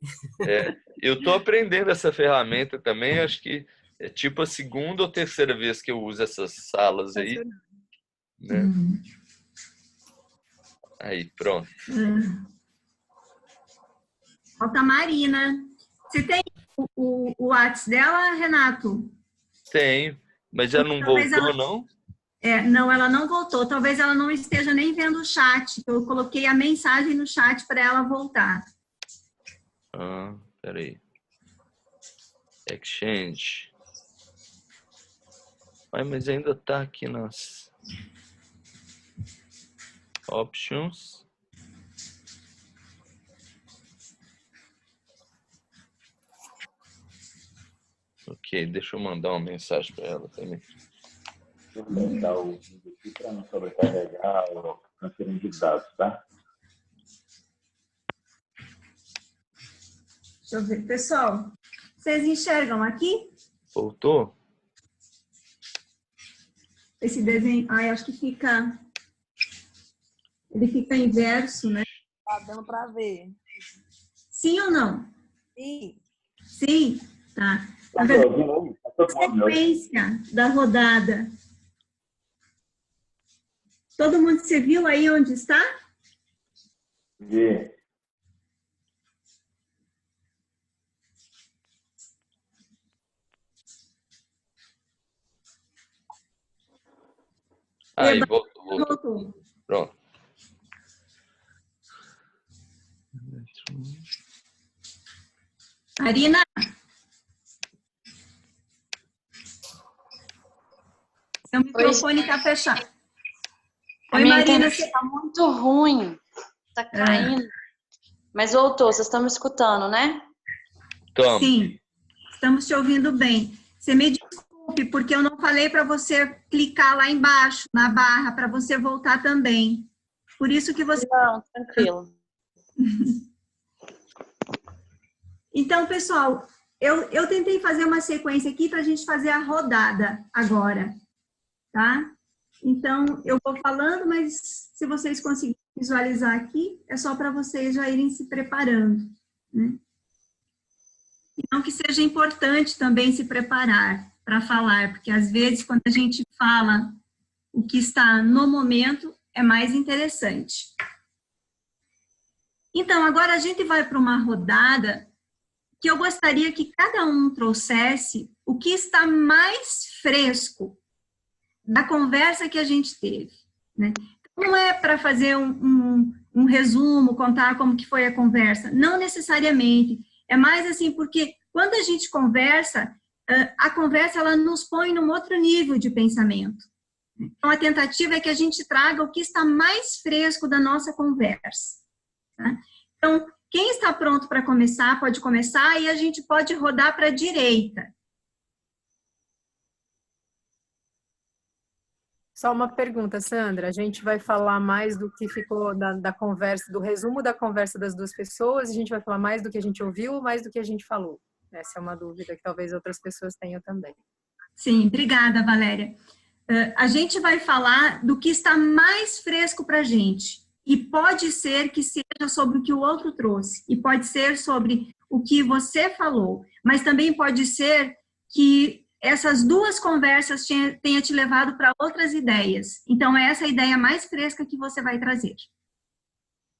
Eu tô aprendendo essa ferramenta também, acho que é tipo a 2ª ou 3ª vez que eu uso essas salas aí. Né? Aí, pronto. Falta a Marina. Você tem o WhatsApp dela, Renato? Tenho, mas já não voltou, não? Não, ela não voltou. Talvez ela não esteja nem vendo o chat. Eu coloquei a mensagem no chat para ela voltar. Peraí. Exchange. Mas ainda tá aqui nas options. Ok, deixa eu mandar uma mensagem para ela também. Deixa eu deixar o vídeo aqui para não sobrecarregar o transferência de dados, tá? Deixa eu ver. Pessoal, vocês enxergam aqui? Voltou? Esse desenho... acho que fica... Ele fica inverso, né? Tá dando para ver. Sim ou não? Sim. Sim? Tá. Tá ouvindo aí? Tá sequência da rodada. Todo mundo se viu aí onde está? Vi. Aí, voltou. Pronto. Marina? Seu microfone está fechado. Oi, Marina. Está muito ruim. Está caindo. Mas voltou, vocês estão me escutando, né? Toma. Sim, estamos te ouvindo bem. Você me desculpe, porque eu não falei para você clicar lá embaixo, na barra, para você voltar também. Por isso que você... Não, tranquilo. Então, pessoal, eu tentei fazer uma sequência aqui para a gente fazer a rodada agora, tá? Então, eu vou falando, mas se vocês conseguirem visualizar aqui, é só para vocês já irem se preparando, né? E não que seja importante também se preparar para falar, porque às vezes quando a gente fala o que está no momento, é mais interessante. Então, agora a gente vai para uma rodada que eu gostaria que cada um trouxesse o que está mais fresco da conversa que a gente teve, né? Não é para fazer um resumo, contar como que foi a conversa, não necessariamente. É mais assim, porque quando a gente conversa, a conversa ela nos põe num outro nível de pensamento. Então, a tentativa é que a gente traga o que está mais fresco da nossa conversa, tá? Então, quem está pronto para começar, pode começar e a gente pode rodar para a direita. Só uma pergunta, Sandra. A gente vai falar mais do que ficou da conversa, do resumo da conversa das duas pessoas? A gente vai falar mais do que a gente ouviu ou mais do que a gente falou? Essa é uma dúvida que talvez outras pessoas tenham também. Sim, obrigada, Valéria. A gente vai falar do que está mais fresco para a gente. E pode ser que seja sobre o que o outro trouxe. E pode ser sobre o que você falou. Mas também pode ser que essas duas conversas tenha te levado para outras ideias. Então, é essa a ideia mais fresca que você vai trazer.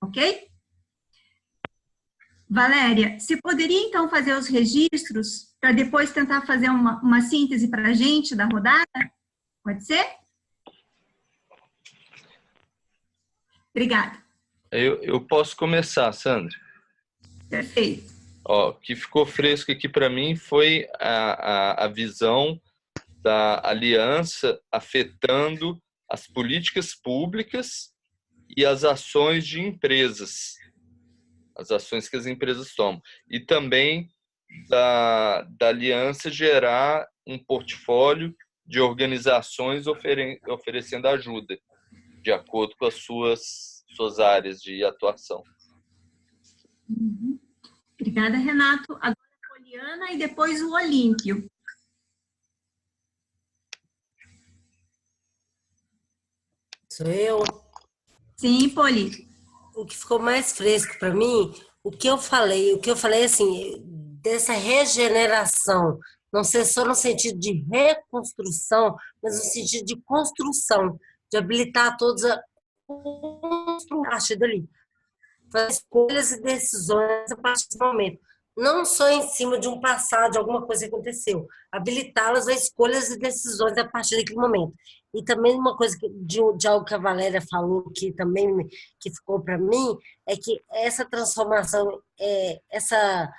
Ok? Valéria, você poderia, então, fazer os registros para depois tentar fazer uma síntese para a gente da rodada? Pode ser? Obrigada. Eu posso começar, Sandra. Perfeito. Ó, o que ficou fresco aqui para mim foi a visão da aliança afetando as políticas públicas e as ações de empresas, as ações que as empresas tomam. E também da aliança gerar um portfólio de organizações oferecendo ajuda, de acordo com as suas áreas de atuação. Uhum. Obrigada, Renato. Agora a Poliana e depois o Olímpio. Sou eu? Sim, Poli. O que ficou mais fresco para mim, o que eu falei assim, dessa regeneração, não ser só no sentido de reconstrução, mas no sentido de construção, de habilitar todos a construir a partir dali. Fazer escolhas e decisões a partir desse momento. Não só em cima de um passado, de alguma coisa que aconteceu. Habilitá-las a escolhas e decisões a partir daquele momento. E também uma coisa de algo que a Valéria falou, que também que ficou para mim, é que essa transformação, essa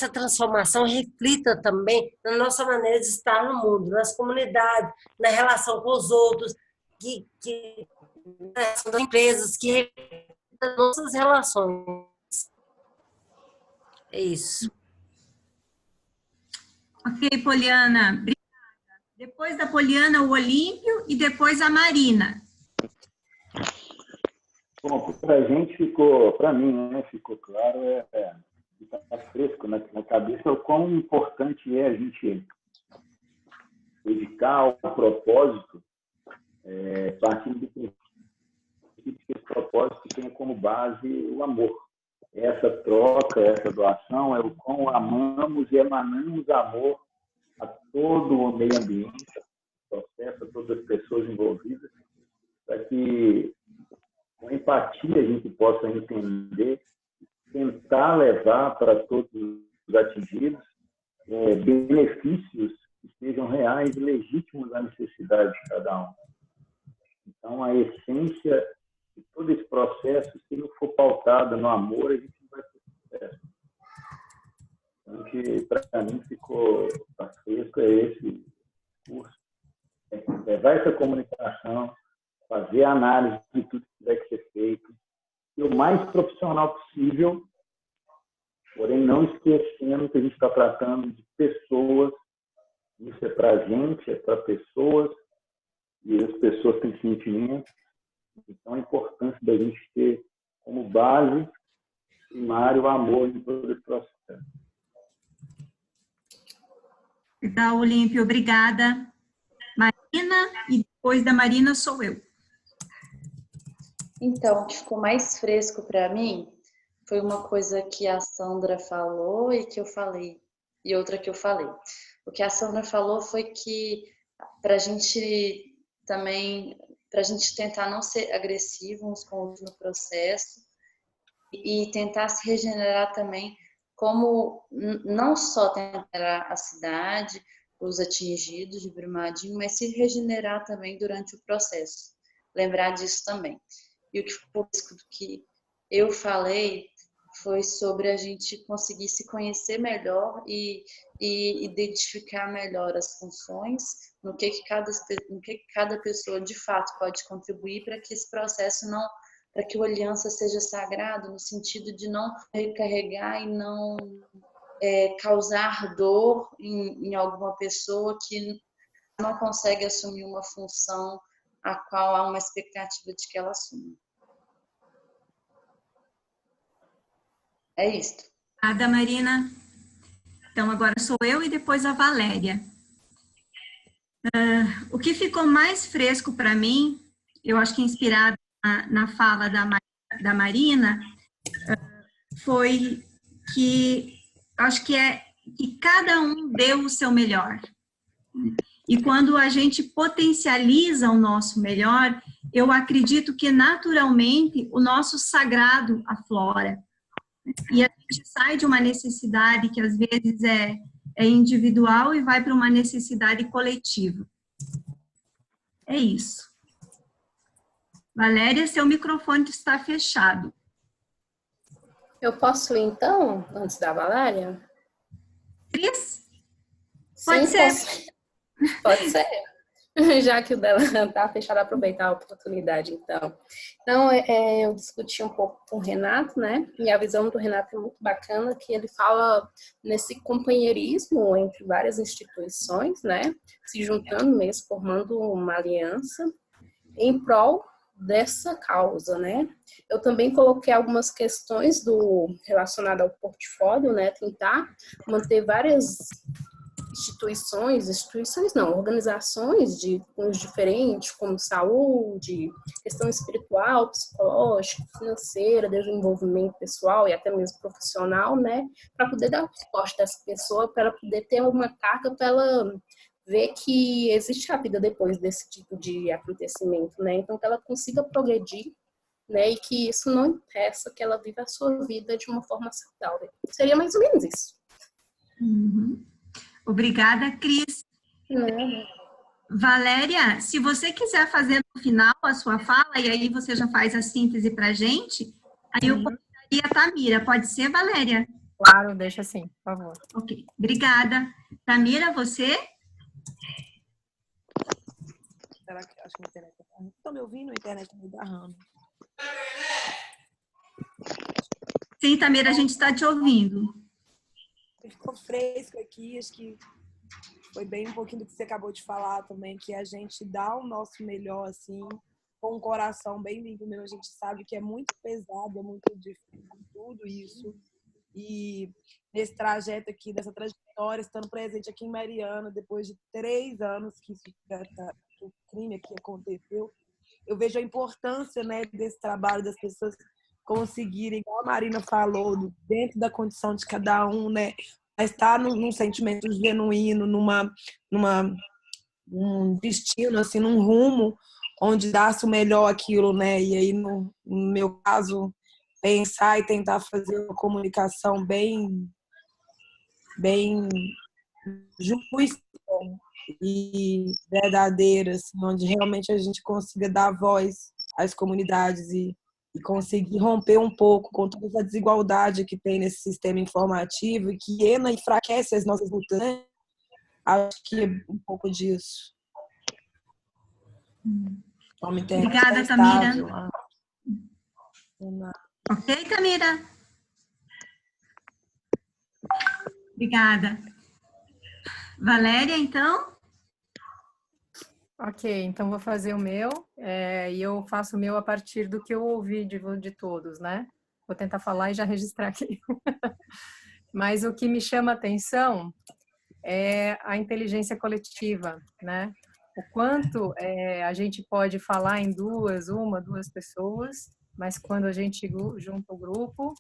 transformação reflita também na nossa maneira de estar no mundo, nas comunidades, na relação com os outros, na relação das empresas, que reflita nas nossas relações. É isso. Ok, Poliana. Obrigada. Depois da Poliana, o Olímpio e depois a Marina. Bom, para a gente ficou, para mim, né, ficou claro, está fresco na cabeça o quão importante é a gente dedicar ao propósito, partindo do princípio que esse propósito tenha como base o amor. Essa troca, essa doação é o quão amamos e emanamos amor a todo o meio ambiente, ao processo, a todas as pessoas envolvidas, para que com empatia a gente possa entender, tentar levar para todos os atingidos benefícios que sejam reais e legítimos à necessidade de cada um. Então, a essência de todo esse processo, se não for pautada no amor, a gente não vai ter sucesso. Então, para mim, ficou fresco esse curso. Levar essa comunicação fazer a análise de tudo que tiver que ser feito, ser o mais profissional possível, porém não esquecendo que a gente está tratando de pessoas. Isso é para a gente, é para pessoas, e as pessoas têm sentimentos. Então, a importância da gente ter como base primário o amor em todo esse processo. Legal, Olímpio, obrigada. Marina, e depois da Marina sou eu. Então, o que ficou mais fresco para mim foi uma coisa que a Sandra falou e que eu falei, e outra que eu falei. O que a Sandra falou foi que para a gente também, para a gente tentar não ser agressivo uns com os outros no processo e tentar se regenerar também, como não só tentar a cidade, os atingidos de Brumadinho, mas se regenerar também durante o processo. Lembrar disso também. E o que ficou do que eu falei foi sobre a gente conseguir se conhecer melhor e identificar melhor as funções, no que cada pessoa de fato pode contribuir para que esse processo não, para que o Aliança seja sagrado, no sentido de não recarregar e não causar dor em alguma pessoa que não consegue assumir uma função a qual há uma expectativa de que ela assuma. É isso. Obrigada, Marina. Então, agora sou eu e depois a Valéria. O que ficou mais fresco para mim, eu acho que inspirado na fala da Marina, foi que acho que que cada um deu o seu melhor. E quando a gente potencializa o nosso melhor, eu acredito que naturalmente o nosso sagrado aflora. E a gente sai de uma necessidade que às vezes é individual e vai para uma necessidade coletiva. É isso. Valéria, seu microfone está fechado. Eu posso ler então, antes da Valéria? Cris? Pode ser. Pode ser. Já que o dela está fechado, aproveitar a oportunidade, então. Então, eu discuti um pouco com o Renato, né? E a visão do Renato é muito bacana, que ele fala nesse companheirismo entre várias instituições, né? Se juntando mesmo, formando uma aliança em prol dessa causa, né? Eu também coloquei algumas questões relacionadas ao portfólio, né? Tentar manter várias organizações de cunhos diferentes, como saúde, questão espiritual, psicológica, financeira, desenvolvimento pessoal e até mesmo profissional, né, para poder dar o suporte dessa pessoa, para ela poder ter uma carga para ela ver que existe a vida depois desse tipo de acontecimento, né, então que ela consiga progredir, né, e que isso não impeça que ela viva a sua vida de uma forma saudável. Seria mais ou menos isso. Uhum. Obrigada, Cris. Valéria, se você quiser fazer no final a sua fala, e aí você já faz a síntese para a gente, aí eu convidaria a Tamira. Pode ser, Valéria? Claro, deixa assim, por favor. Ok, obrigada. Tamira, você? Será que acho que a internet está... Estão me ouvindo? A internet está me barrando. Sim, Tamira, a gente está te ouvindo. Ficou fresco aqui, acho que foi bem um pouquinho do que você acabou de falar também, que a gente dá o nosso melhor, assim, com um coração bem limpo mesmo. A gente sabe que é muito pesado, é muito difícil tudo isso. E nesse trajeto aqui, dessa trajetória, estando presente aqui em Mariana, depois de 3 anos que o crime aqui aconteceu, eu vejo a importância, né, desse trabalho das pessoas conseguirem, igual a Marina falou, dentro da condição de cada um, né? Mas estar num sentimento genuíno, num destino, assim, num rumo onde dá-se o melhor aquilo, né? E aí, no meu caso, pensar e tentar fazer uma comunicação bem justa e verdadeira, assim, onde realmente a gente consiga dar voz às comunidades e conseguir romper um pouco com toda essa desigualdade que tem nesse sistema informativo e que enfraquece as nossas lutas, né? Acho que é um pouco disso. Obrigada, Tamira. Ok, Tamira? Obrigada. Valéria, então? Ok, então vou fazer o meu, e eu faço o meu a partir do que eu ouvi de todos, né? Vou tentar falar e já registrar aqui. Mas o que me chama a atenção é a inteligência coletiva, né? O quanto a gente pode falar em duas pessoas, mas quando a gente junta o grupo,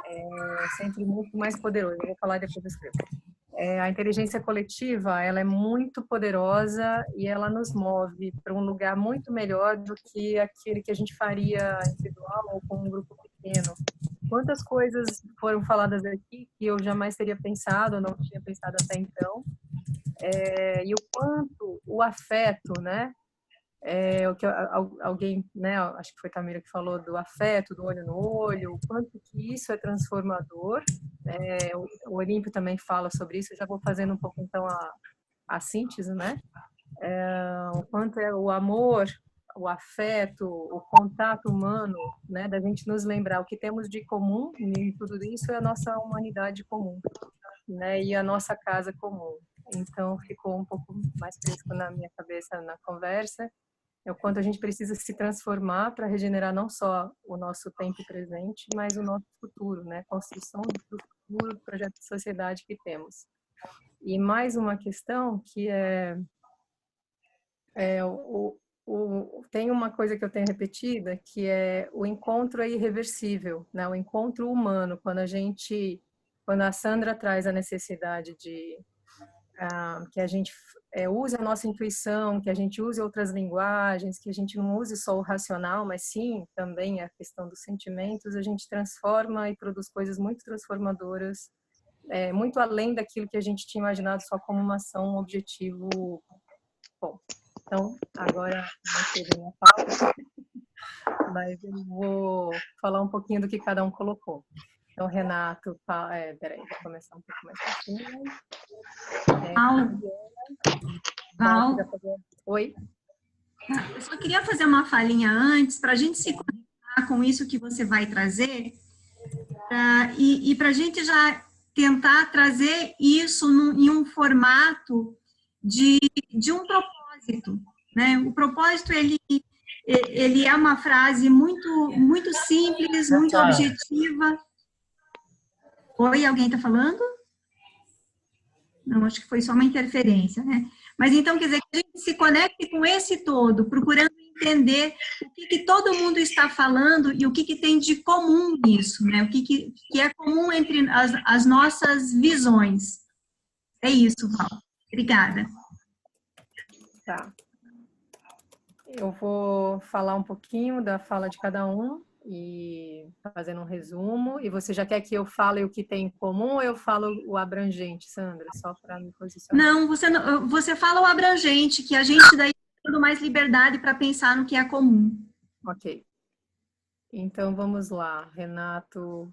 é sempre muito mais poderoso. Eu vou falar e depois eu escrevo. A inteligência coletiva, ela é muito poderosa e ela nos move para um lugar muito melhor do que aquele que a gente faria individual ou com um grupo pequeno. Quantas coisas foram faladas aqui que eu jamais teria pensado, ou não tinha pensado até então, e o quanto o afeto, né? O que alguém, né? Acho que foi Tamira que falou do afeto, do olho no olho, o quanto que isso é transformador. O Olímpio também fala sobre isso. Eu já vou fazendo um pouco então a síntese, né? O quanto é o amor, o afeto, o contato humano, né? Da gente nos lembrar o que temos de comum em tudo isso é a nossa humanidade comum, né? E a nossa casa comum. Então ficou um pouco mais fresco na minha cabeça na conversa. É o quanto a gente precisa se transformar para regenerar não só o nosso tempo presente, mas o nosso futuro, né? Construção do futuro, do projeto de sociedade que temos. E mais uma questão que tem uma coisa que eu tenho repetida, que é o encontro é irreversível, né? O encontro humano, quando a Sandra traz a necessidade de que a gente use a nossa intuição, que a gente use outras linguagens, que a gente não use só o racional, mas sim também a questão dos sentimentos, a gente transforma e produz coisas muito transformadoras, muito além daquilo que a gente tinha imaginado só como uma ação, um objetivo. Bom, então, agora não sei a minha fala, mas eu vou falar um pouquinho do que cada um colocou. Então, Renato, peraí, vou começar um pouco mais fácil. Oi? Eu só queria fazer uma falinha antes, para a gente se conectar com isso que você vai trazer, e para a gente já tentar trazer isso em um formato de um propósito, né? O propósito, ele é uma frase muito simples, muito objetiva. Oi, alguém está falando? Não, acho que foi só uma interferência, né? Mas então, quer dizer, que a gente se conecte com esse todo, procurando entender o que todo mundo está falando e o que tem de comum nisso, né? O que é comum entre as nossas visões. É isso, Val. Obrigada. Tá. Eu vou falar um pouquinho da fala de cada um e fazendo um resumo. E você já quer que eu fale o que tem em comum ou eu falo o abrangente, Sandra? Só para me posicionar. Não, você fala o abrangente, que a gente daí tem mais liberdade para pensar no que é comum. Ok. Então, vamos lá. Renato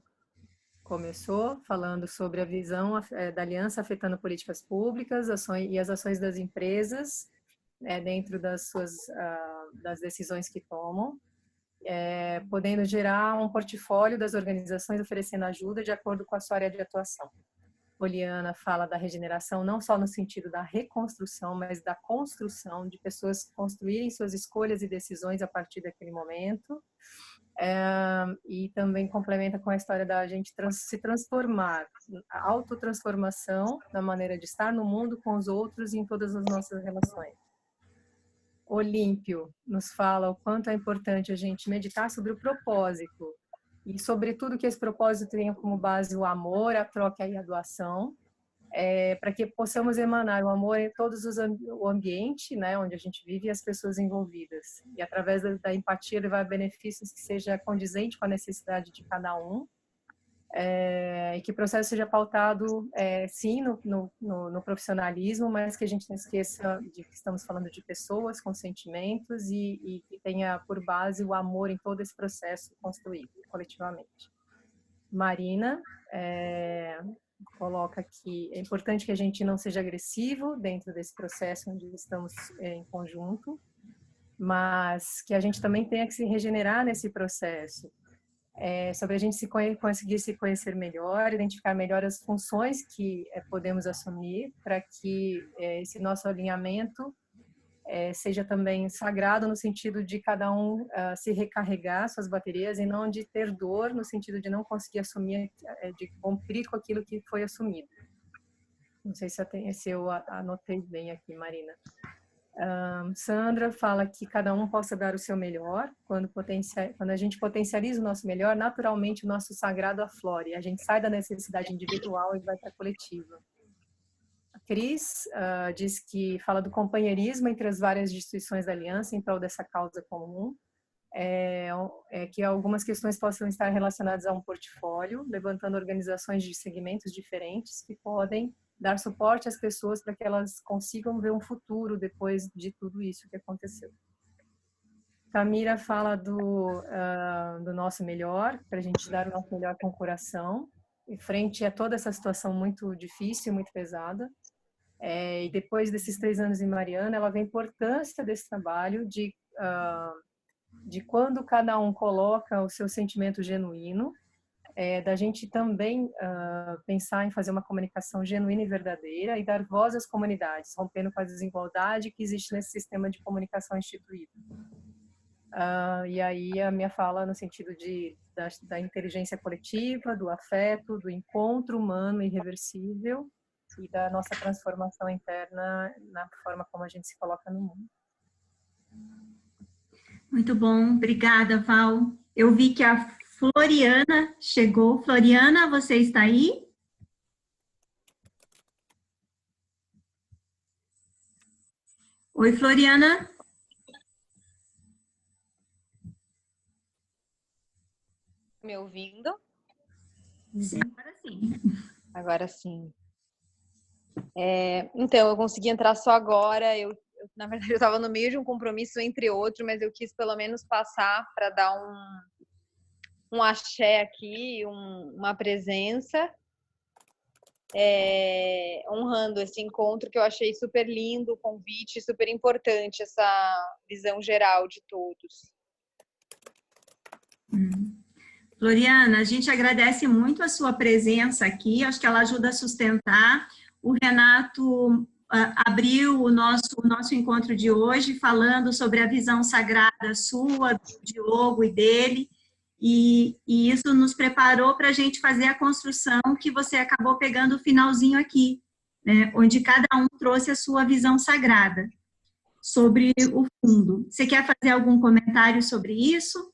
começou falando sobre a visão da aliança afetando políticas públicas e as ações das empresas dentro das decisões que tomam, podendo gerar um portfólio das organizações oferecendo ajuda de acordo com a sua área de atuação. Poliana fala da regeneração não só no sentido da reconstrução, mas da construção, de pessoas construírem suas escolhas e decisões a partir daquele momento. E também complementa com a história da gente se transformar, a autotransformação na maneira de estar no mundo com os outros e em todas as nossas relações. Olímpio nos fala o quanto é importante a gente meditar sobre o propósito e, sobretudo, que esse propósito tenha como base o amor, a troca e a doação, para que possamos emanar o amor em todos o ambiente, né, onde a gente vive e as pessoas envolvidas. E, através da empatia, levar benefícios que seja condizente com a necessidade de cada um, e que o processo seja pautado, sim, no profissionalismo, mas que a gente não esqueça de que estamos falando de pessoas com sentimentos e que tenha por base o amor em todo esse processo construído coletivamente. Marina coloca que é importante que a gente não seja agressivo dentro desse processo onde estamos em conjunto, mas que a gente também tenha que se regenerar nesse processo. Sobre a gente conseguir se conhecer melhor, identificar melhor as funções que podemos assumir para que esse nosso alinhamento seja também sagrado no sentido de cada um se recarregar suas baterias e não de ter dor no sentido de não conseguir assumir, de cumprir com aquilo que foi assumido. Não sei se eu anotei bem aqui, Marina. Sandra fala que cada um possa dar o seu melhor. Quando a gente potencializa o nosso melhor, naturalmente o nosso sagrado aflora. A gente sai da necessidade individual e vai para a coletiva. A Cris fala do companheirismo entre as várias instituições da Aliança em prol dessa causa comum. Que algumas questões possam estar relacionadas a um portfólio, levantando organizações de segmentos diferentes que podem dar suporte às pessoas para que elas consigam ver um futuro depois de tudo isso que aconteceu. Tamira fala do nosso melhor, para a gente dar o nosso melhor com o coração, em frente a toda essa situação muito difícil, muito pesada. E depois desses 3 anos em Mariana, ela vê a importância desse trabalho de quando cada um coloca o seu sentimento genuíno, da gente também pensar em fazer uma comunicação genuína e verdadeira e dar voz às comunidades, rompendo com a desigualdade que existe nesse sistema de comunicação instituído. E aí a minha fala no sentido da inteligência coletiva, do afeto, do encontro humano irreversível e da nossa transformação interna na forma como a gente se coloca no mundo. Muito bom, obrigada, Val. Eu vi que a Floriana chegou. Floriana, você está aí? Oi, Floriana. Me ouvindo? Sim, agora sim. Agora sim. Então, eu consegui entrar só agora. Na verdade, eu estava no meio de um compromisso entre outros, mas eu quis pelo menos passar para dar um axé aqui, uma presença, honrando esse encontro que eu achei super lindo, o convite, super importante, essa visão geral de todos. Floriana, a gente agradece muito a sua presença aqui, acho que ela ajuda a sustentar. O Renato abriu o nosso encontro de hoje falando sobre a visão sagrada sua, do Diogo e dele, e isso nos preparou para a gente fazer a construção que você acabou pegando o finalzinho aqui, né, onde cada um trouxe a sua visão sagrada sobre o fundo. Você quer fazer algum comentário sobre isso?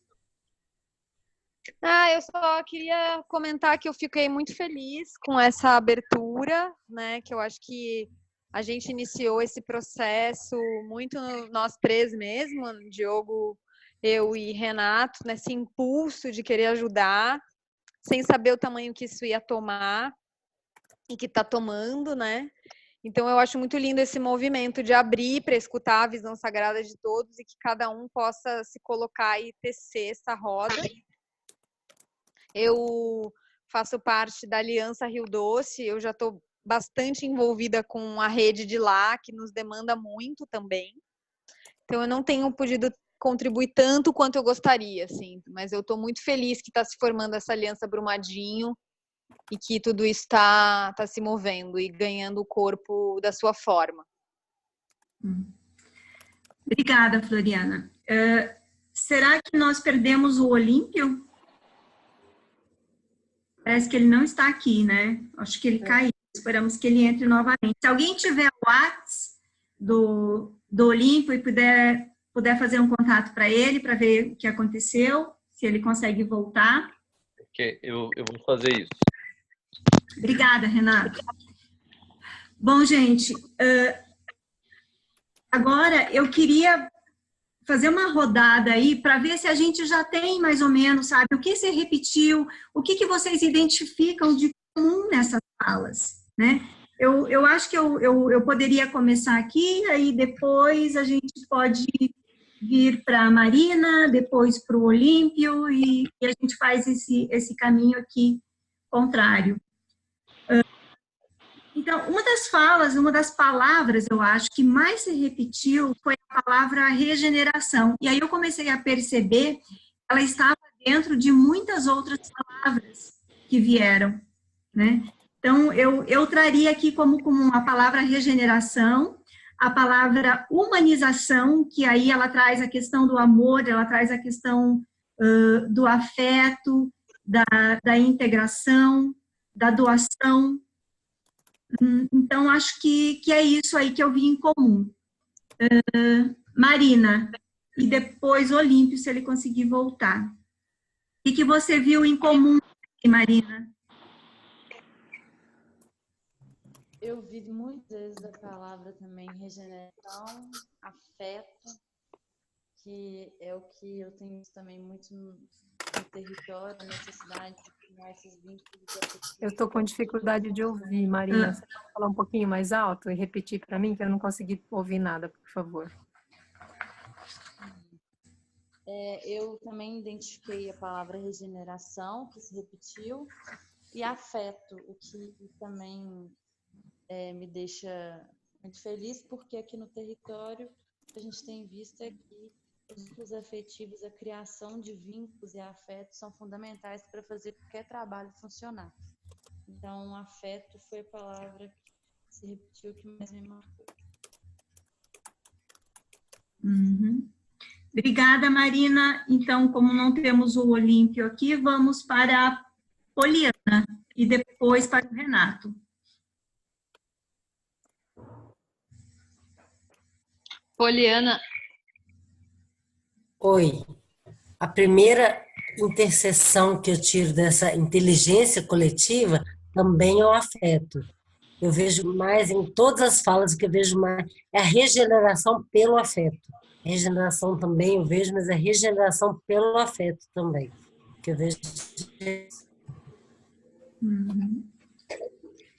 Eu só queria comentar que eu fiquei muito feliz com essa abertura, né, que eu acho que a gente iniciou esse processo muito nós três mesmo, Diogo, eu e Renato, nesse impulso de querer ajudar, sem saber o tamanho que isso ia tomar e que está tomando, né? Então, eu acho muito lindo esse movimento de abrir para escutar a visão sagrada de todos e que cada um possa se colocar e tecer essa roda. Eu faço parte da Aliança Rio Doce, eu já estou bastante envolvida com a rede de lá, que nos demanda muito também. Então, eu não tenho podido contribuir tanto quanto eu gostaria, assim, mas eu estou muito feliz que está se formando essa Aliança Brumadinho e que tudo isso está se movendo e ganhando o corpo da sua forma. Obrigada, Floriana. Será que nós perdemos o Olímpio? Parece que ele não está aqui, né? Acho que ele caiu. Esperamos que ele entre novamente. Se alguém tiver o WhatsApp do Olímpio e puder fazer um contato para ele, para ver o que aconteceu, se ele consegue voltar. Ok, eu vou fazer isso. Obrigada, Renato. Bom, gente, agora eu queria fazer uma rodada aí para ver se a gente já tem mais ou menos, sabe, o que se repetiu, o que vocês identificam de comum nessas falas, né? Eu acho que eu poderia começar aqui, aí depois a gente pode vir para a Marina, depois para o Olímpio e a gente faz esse caminho aqui contrário. Então, uma das palavras, eu acho, que mais se repetiu foi a a palavra regeneração. E aí eu comecei a perceber que ela estava dentro de muitas outras palavras que vieram, né? Então, eu traria aqui como uma palavra regeneração, a palavra humanização, que aí ela traz a questão do amor, ela traz a questão do afeto, da integração, da doação. Então, acho que é isso aí que eu vi em comum. Marina, e depois Olímpio, se ele conseguir voltar. O que você viu em comum, Marina? Eu vi muitas vezes a palavra também regeneração, afeto, que é o que eu tenho também muito no território, a necessidade de criar esses vínculos. Eu estou com dificuldade de ouvir, Marina. Você pode falar um pouquinho mais alto e repetir para mim, que eu não consegui ouvir nada, por favor. Eu também identifiquei a palavra regeneração, que se repetiu, e afeto, o que também me deixa muito feliz, porque aqui no território a gente tem visto que os vínculos afetivos, a criação de vínculos e afetos são fundamentais para fazer qualquer trabalho funcionar. Então, afeto foi a palavra que se repetiu, que mais me marcou. Obrigada, Marina. Então, como não temos o Olímpio aqui, vamos para a Poliana e depois para o Renato. Poliana. Oi. A primeira interseção que eu tiro dessa inteligência coletiva também é o afeto. Eu vejo mais em todas as falas, o que eu vejo mais é a regeneração pelo afeto. Regeneração também eu vejo, mas é regeneração pelo afeto também. Que eu vejo.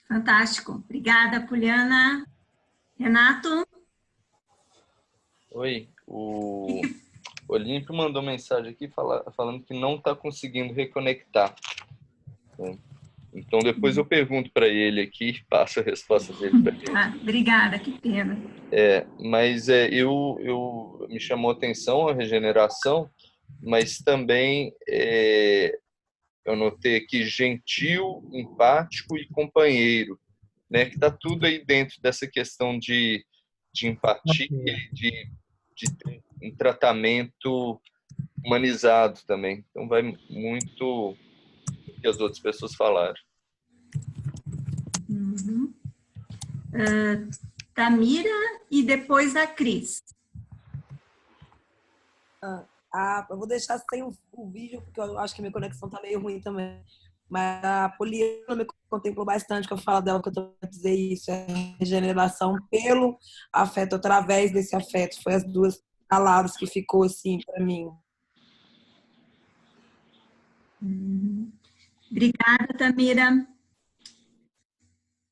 Fantástico. Obrigada, Poliana. Renato? Oi, o Olímpio mandou mensagem aqui falando que não está conseguindo reconectar. Então, depois eu pergunto para ele aqui e passo a resposta dele para ele. Obrigada, que pena. Mas me chamou a atenção a regeneração, mas também eu notei aqui gentil, empático e companheiro, né? Que está tudo aí dentro dessa questão de empatia, de ter um tratamento humanizado também. Então, vai muito do que as outras pessoas falaram. Tamira e depois a Cris. Eu vou deixar sem o vídeo, porque eu acho que a minha conexão está meio ruim também. Mas a Poliana me contemplou bastante, que eu falo dela, que eu estou a dizer isso, é regeneração pelo afeto, através desse afeto. Foi as duas palavras que ficou assim para mim. Obrigada, Tamira.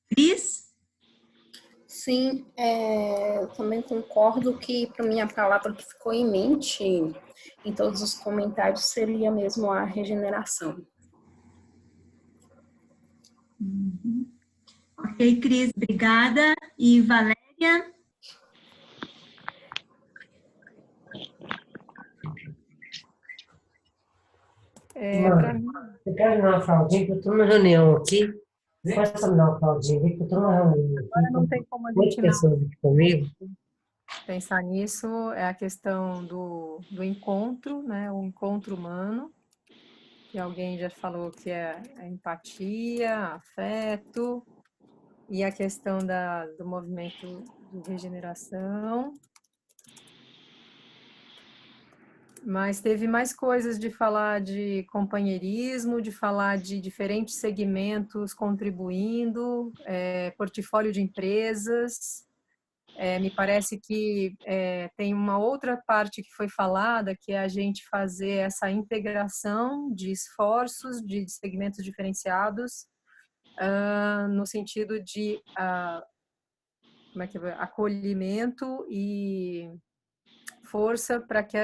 Cris? Sim, eu também concordo que, para mim, a palavra que ficou em mente em todos os comentários seria mesmo a regeneração. Ok, Cris, obrigada. E Valéria? Você quer me dar uma fraldinha? Eu estou numa reunião aqui. Pode me dar uma fraldinha? Eu estou numa reunião aqui. Agora não tem como a gente pessoas aqui comigo. Pensar nisso. É a questão do encontro, né? O encontro humano, que alguém já falou que é a empatia, afeto, e a questão do movimento de regeneração. Mas teve mais coisas de falar de companheirismo, de falar de diferentes segmentos contribuindo, portfólio de empresas. Me parece que tem uma outra parte que foi falada, que é a gente fazer essa integração de esforços de segmentos diferenciados, no sentido de acolhimento e força para que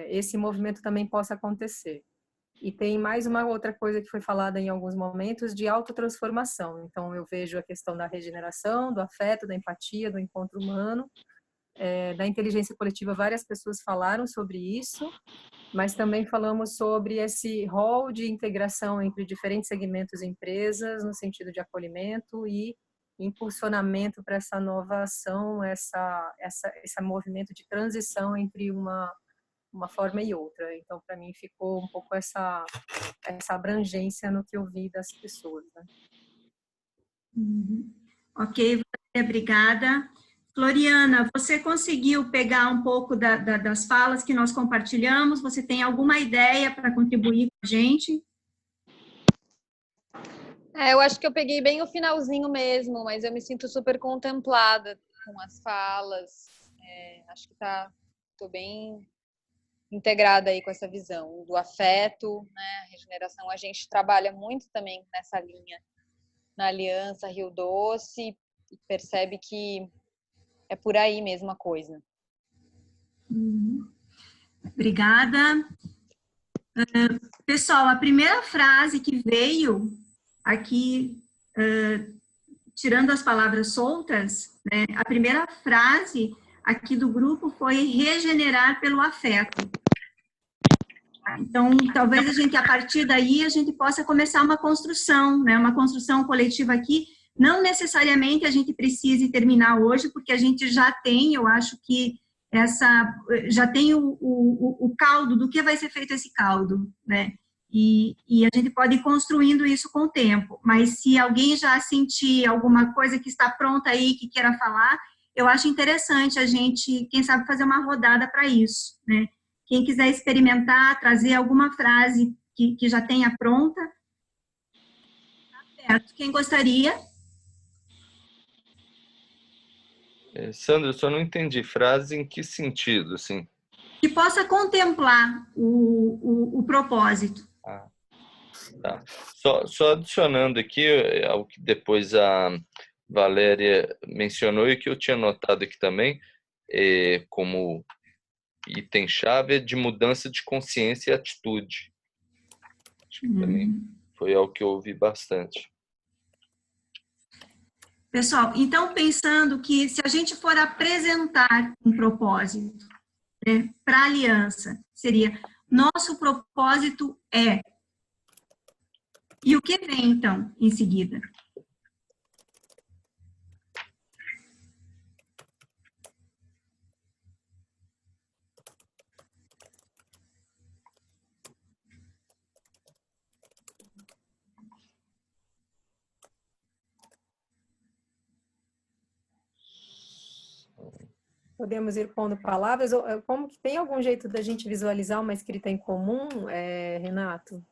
esse movimento também possa acontecer. E tem mais uma outra coisa que foi falada em alguns momentos de autotransformação. Então, eu vejo a questão da regeneração, do afeto, da empatia, do encontro humano, Da inteligência coletiva, várias pessoas falaram sobre isso, mas também falamos sobre esse rol de integração entre diferentes segmentos e empresas, no sentido de acolhimento e impulsionamento para essa nova ação, esse movimento de transição entre uma forma e outra. Então, para mim, ficou um pouco essa abrangência no que eu vi das pessoas. Né? Ok, obrigada. Floriana, você conseguiu pegar um pouco das falas que nós compartilhamos? Você tem alguma ideia para contribuir com a gente? Eu acho que eu peguei bem o finalzinho mesmo, mas eu me sinto super contemplada com as falas. Acho que estou bem integrada aí com essa visão do afeto, né? A regeneração, a gente trabalha muito também nessa linha, na Aliança Rio Doce, e percebe que é por aí mesmo a coisa. Obrigada. Pessoal, a primeira frase que veio aqui, tirando as palavras soltas, né, a primeira frase aqui do grupo foi regenerar pelo afeto. Então, talvez a partir daí, a gente possa começar uma construção, né, uma construção coletiva aqui. Não necessariamente a gente precise terminar hoje, porque a gente já tem, eu acho que já tem o caldo do que vai ser feito esse caldo, né? E a gente pode ir construindo isso com o tempo. Mas se alguém já sentir alguma coisa que está pronta aí, que queira falar, eu acho interessante a gente, quem sabe, fazer uma rodada para isso, né? Quem quiser experimentar, trazer alguma frase que já tenha pronta. Tá certo. Quem gostaria? Sandra, eu só não entendi. Frase em que sentido, assim? Que possa contemplar o propósito. Tá. Só adicionando aqui ao que depois a Valéria mencionou e que eu tinha notado aqui também, como item-chave, de mudança de consciência e atitude. Acho que também foi algo que eu ouvi bastante. Pessoal, então pensando que se a gente for apresentar um propósito, né, para a aliança, seria nosso propósito é. E o que vem então em seguida? Podemos ir pondo palavras? Como que tem algum jeito da gente visualizar uma escrita em comum, Renato?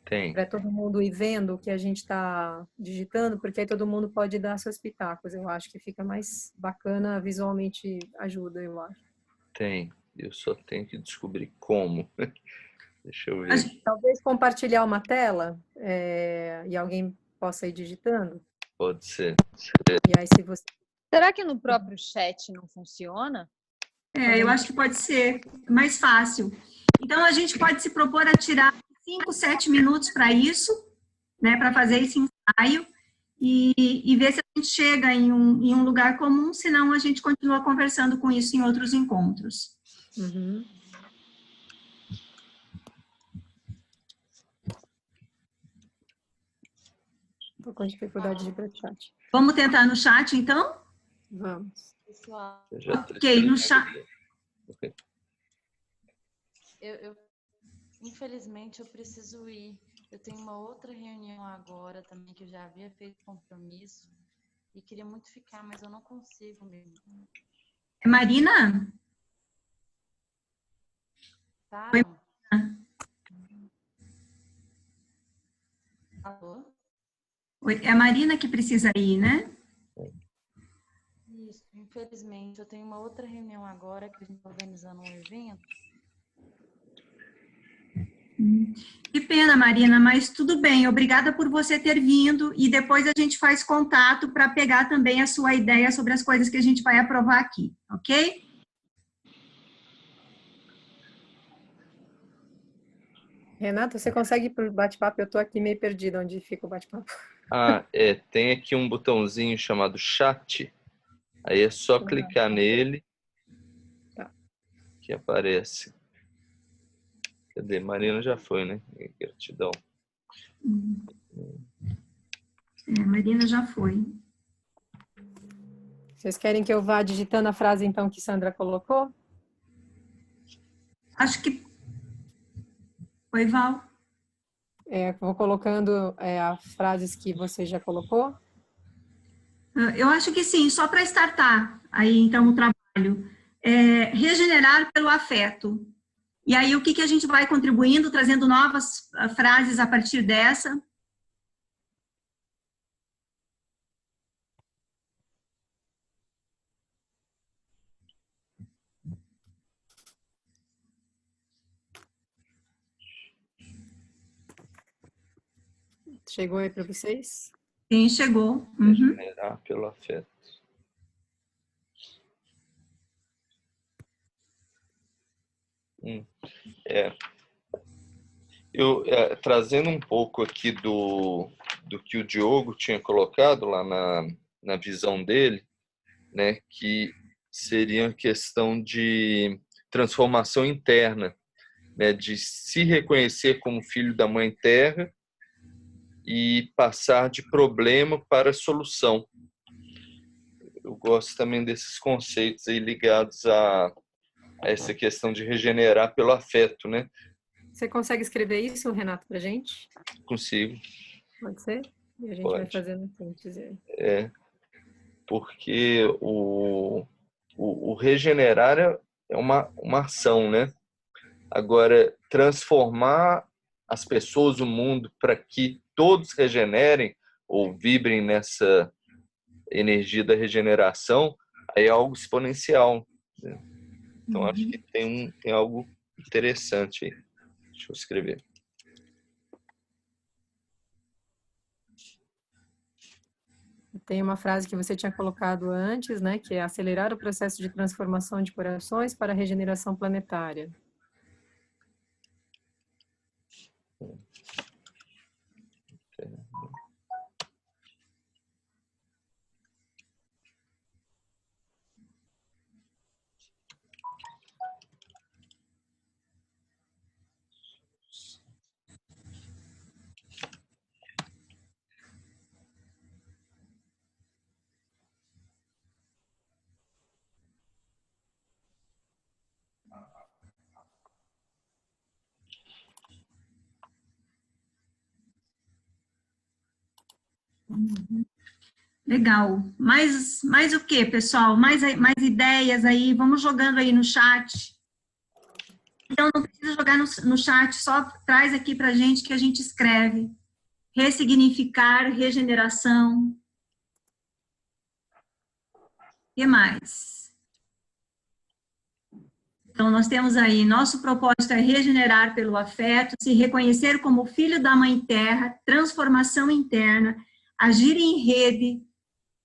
Tem. Para todo mundo ir vendo o que a gente está digitando, porque aí todo mundo pode dar seus pitacos. Eu acho que fica mais bacana, visualmente ajuda, eu acho. Tem. Eu só tenho que descobrir como. Deixa eu ver. Talvez compartilhar uma tela e alguém possa ir digitando. Pode ser. E aí, se você... Será que no próprio chat não funciona? Eu acho que pode ser mais fácil. Então, a gente pode se propor a tirar 5, 7 minutos para isso, né, para fazer esse ensaio e ver se a gente chega em um lugar comum, senão a gente continua conversando com isso em outros encontros. Estou com dificuldade de ir para o chat. Vamos tentar no chat, então? Vamos. Pessoal, ok, no chat. Infelizmente, eu preciso ir. Eu tenho uma outra reunião agora também, que eu já havia feito compromisso. E queria muito ficar, mas eu não consigo mesmo. Marina? Tá? Oi, Alô? Oi, é a Marina que precisa ir, né? Isso, infelizmente. Eu tenho uma outra reunião agora, que a gente está organizando um evento. Que pena, Marina, mas tudo bem. Obrigada por você ter vindo e depois a gente faz contato para pegar também a sua ideia sobre as coisas que a gente vai aprovar aqui, ok? Renata, você consegue ir para o bate-papo? Eu estou aqui meio perdida onde fica o bate-papo. Tem aqui um botãozinho chamado chat. Aí é só clicar nele que aparece. Cadê? Marina já foi, né? Gratidão. Marina já foi. Vocês querem que eu vá digitando a frase, então, que Sandra colocou? Acho que... Oi, Val. Vou colocando as frases que você já colocou. Eu acho que sim, só para startar aí, então, o trabalho. Regenerar pelo afeto. E aí, o que a gente vai contribuindo, trazendo novas frases a partir dessa? Chegou aí para vocês? Sim, chegou. Regenerar pelo afeto. Trazendo um pouco aqui do que o Diogo tinha colocado lá na visão dele, né, que seria a questão de transformação interna, né, de se reconhecer como filho da Mãe Terra e passar de problema para solução. Eu gosto também desses conceitos aí ligados a essa questão de regenerar pelo afeto, né? Você consegue escrever isso, Renato, para a gente? Consigo. Pode ser? E a gente Pode. vai fazendo antes aí. Porque o regenerar é uma ação, né? Agora, transformar as pessoas, o mundo, para que todos regenerem ou vibrem nessa energia da regeneração, aí é algo exponencial, né? Então, acho que tem algo interessante aí. Deixa eu escrever. Tem uma frase que você tinha colocado antes, né, que é acelerar o processo de transformação de corações para a regeneração planetária. Legal. Mais o que, pessoal? Mais ideias aí? Vamos jogando aí no chat. Então, não precisa jogar no chat, só traz aqui para a gente que a gente escreve. Ressignificar, regeneração. O que mais? Então, nós temos aí, nosso propósito é regenerar pelo afeto, se reconhecer como filho da Mãe Terra, transformação interna, agir em rede,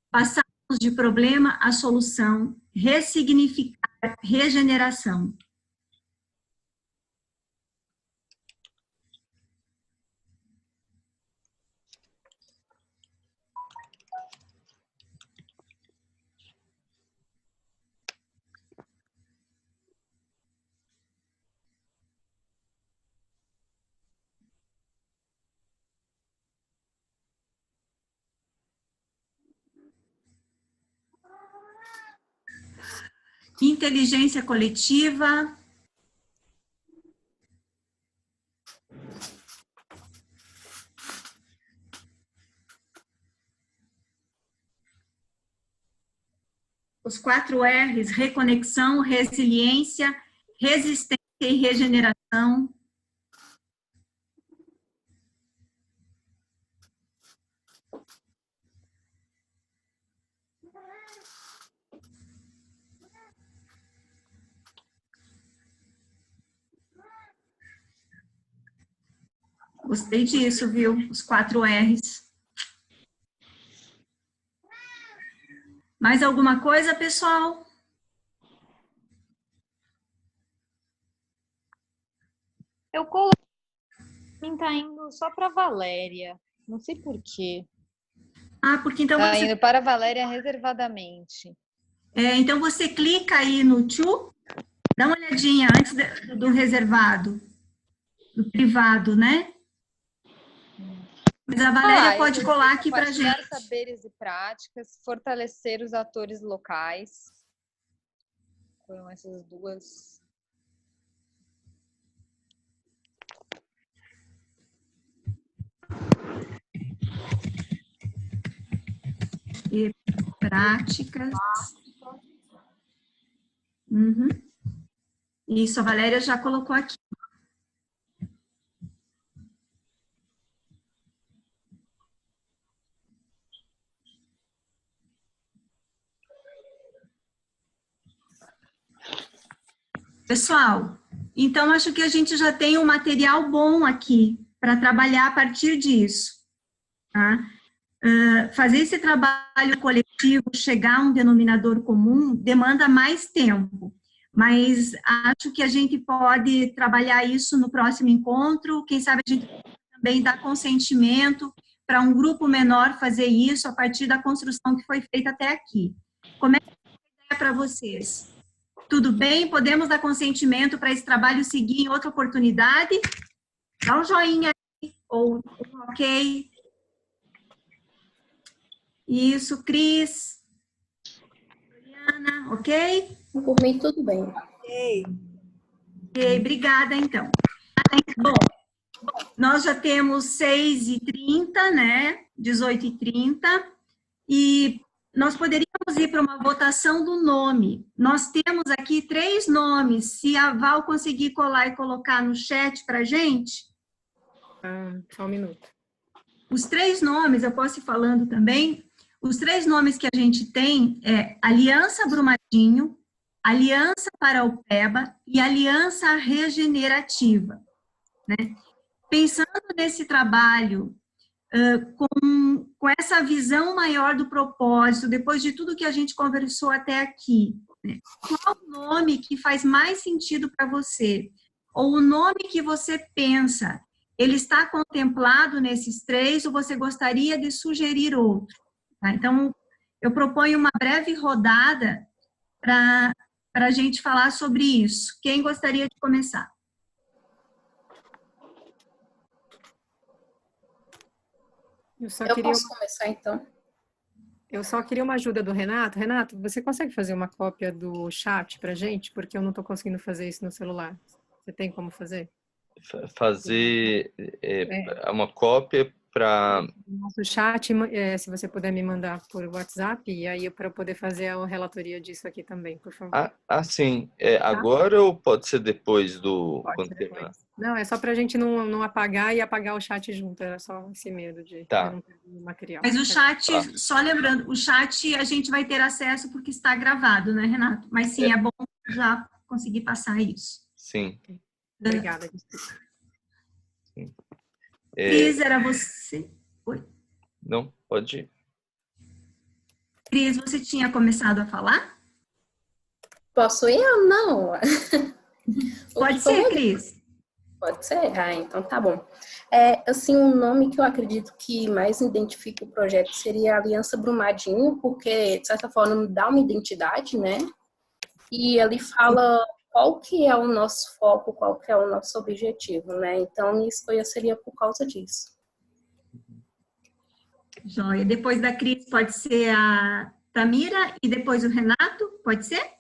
passarmos de problema à solução, ressignificar, regeneração. Inteligência coletiva. Os 4 R's, reconexão, resiliência, resistência e regeneração. Gostei disso, viu? Os 4 R's. Mais alguma coisa, pessoal? Eu coloquei, tá indo só para Valéria. Não sei por quê. Ah, porque então tá você... indo para Valéria reservadamente. então você clica aí no to Dá uma olhadinha antes do reservado, do privado, né? Mas a Valéria pode colar aqui para a gente. Compartilhar saberes e práticas, fortalecer os atores locais. Foram essas duas. E práticas. Uhum. Isso, a Valéria já colocou aqui. Pessoal, então acho que a gente já tem um material bom aqui para trabalhar a partir disso. Tá? Fazer esse trabalho coletivo, chegar a um denominador comum, demanda mais tempo, mas acho que a gente pode trabalhar isso no próximo encontro, quem sabe a gente também dá consentimento para um grupo menor fazer isso a partir da construção que foi feita até aqui. Como é que é para vocês? Tudo bem? Podemos dar consentimento para esse trabalho seguir em outra oportunidade? Dá um joinha aí, ou um ok. Isso, Cris. Juliana, ok? Por mim, tudo bem. Ok. Ok, obrigada, então. Bom, nós já temos 6h30, né? 18h30. E nós poderíamos ir para uma votação do nome. Nós temos aqui 3 nomes. Se a Val conseguir colar e colocar no chat para a gente. Só um minuto. Os 3 nomes, eu posso ir falando também. Os 3 nomes que a gente tem é Aliança Brumadinho, Aliança Paraupeba e Aliança Regenerativa. Né? Pensando nesse trabalho, com essa visão maior do propósito, depois de tudo que a gente conversou até aqui, né? Qual o nome que faz mais sentido para você? Ou o nome que você pensa, ele está contemplado nesses 3 ou você gostaria de sugerir outro? Tá? Então, eu proponho uma breve rodada para a gente falar sobre isso. Quem gostaria de começar? Eu posso começar, então? Eu só queria uma ajuda do Renato. Renato, você consegue fazer uma cópia do chat para gente? Porque eu não estou conseguindo fazer isso no celular. Você tem como fazer? Fazer uma cópia para... O chat, se você puder me mandar por WhatsApp, e aí para eu poder fazer a relatoria disso aqui também, por favor. Sim. Tá? Agora ou pode ser depois do... Pode ser depois. Não, é só para a gente não apagar e apagar o chat junto. Era só esse medo de não perder o material. Mas o chat, só lembrando, o chat a gente vai ter acesso porque está gravado, né, Renato? Mas sim, é bom já conseguir passar isso. Sim. Obrigada. Cris, era você? Oi? Não, pode ir. Cris, você tinha começado a falar? Posso ir ou não? Pode ser, Cris. Pode ser? Então tá bom. Assim, um nome que eu acredito que mais identifica o projeto seria a Aliança Brumadinho, porque, de certa forma, dá uma identidade, né? E ele fala qual que é o nosso foco, qual que é o nosso objetivo, né? Então, minha escolha seria por causa disso. Joia. Depois da Cris pode ser a Tamira e depois o Renato, pode ser?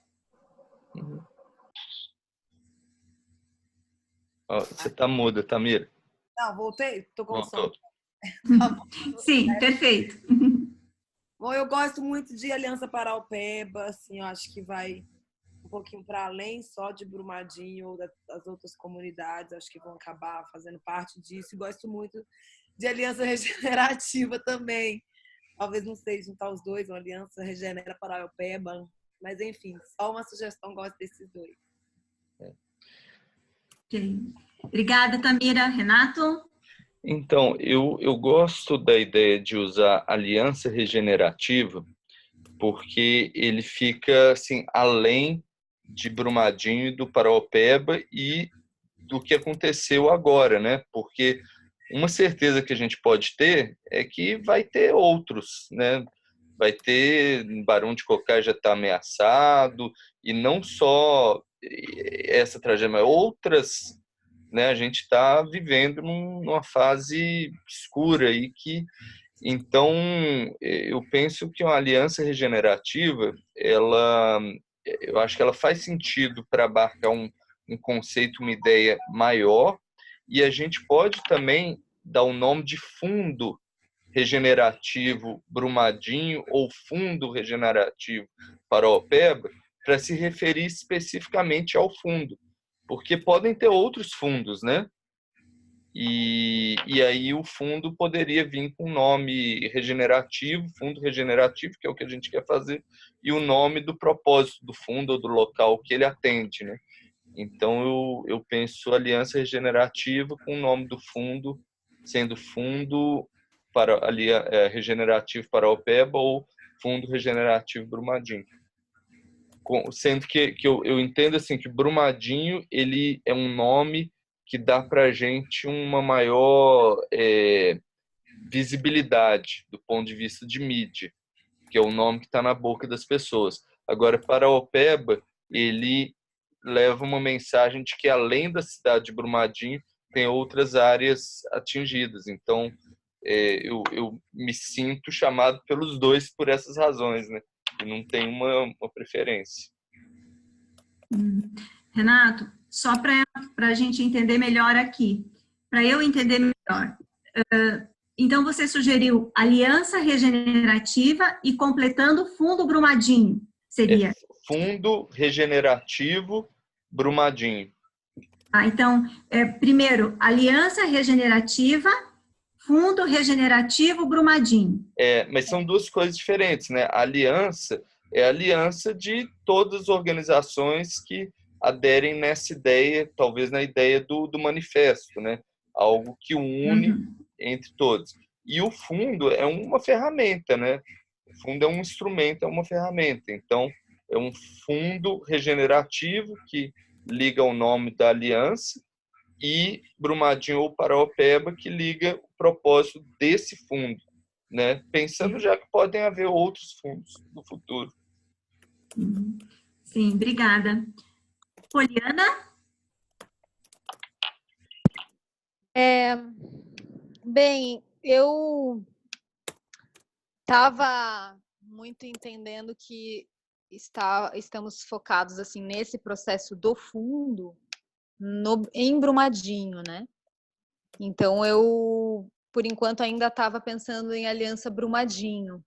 Você tá muda, Tamira. Não, voltei. Tô com som. Sim, perfeito. Bom, eu gosto muito de Aliança Paraupeba, assim, eu acho que vai um pouquinho para além só de Brumadinho ou das outras comunidades, acho que vão acabar fazendo parte disso. E gosto muito de Aliança Regenerativa também. Talvez, não sei, juntar os dois, uma Aliança Regenera Paraupeba, mas enfim, só uma sugestão, gosto desses 2. Okay. Obrigada, Tamira. Renato? Então, eu gosto da ideia de usar aliança regenerativa, porque ele fica assim, além de Brumadinho e do Paraupeba e do que aconteceu agora, né? Porque uma certeza que a gente pode ter é que vai ter outros, né? Vai ter Barão de Cocais já está ameaçado, e não só essa tragédia, mas outras, né, a gente está vivendo numa fase escura aí que, então, eu penso que uma aliança regenerativa, eu acho que ela faz sentido para abarcar um conceito, uma ideia maior, e a gente pode também dar o nome de fundo regenerativo Brumadinho ou fundo regenerativo Paraopeba para se referir especificamente ao fundo, porque podem ter outros fundos, né? E aí o fundo poderia vir com o nome regenerativo, fundo regenerativo, que é o que a gente quer fazer, e o nome do propósito do fundo ou do local que ele atende, né? Então eu penso aliança regenerativa com o nome do fundo, sendo fundo para regenerativo Paraopeba ou fundo regenerativo Brumadinho. Sendo que eu entendo assim que Brumadinho ele é um nome que dá para a gente uma maior visibilidade do ponto de vista de mídia, que é o nome que está na boca das pessoas. Agora, Paraopeba, ele leva uma mensagem de que além da cidade de Brumadinho, tem outras áreas atingidas. Então, eu me sinto chamado pelos dois por essas razões, né? E não tem uma preferência. Renato, só para a gente entender melhor aqui, para eu entender melhor. Então, você sugeriu aliança regenerativa e completando fundo Brumadinho, seria? Fundo regenerativo Brumadinho. Então, primeiro, aliança regenerativa, fundo regenerativo Brumadinho. Mas são duas coisas diferentes, né? A aliança é a aliança de todas as organizações que aderem nessa ideia, talvez na ideia do manifesto, né? Algo que une entre todos. E o fundo é uma ferramenta, né? O fundo é um instrumento, é uma ferramenta. Então, é um fundo regenerativo que liga ao nome da aliança e Brumadinho ou Paraopeba que liga o propósito desse fundo, né? Pensando já que podem haver outros fundos no futuro. Sim, obrigada. Poliana? Bem, eu estava muito entendendo que estamos focados assim nesse processo do fundo em Brumadinho, né? Então eu, por enquanto, ainda estava pensando em aliança Brumadinho.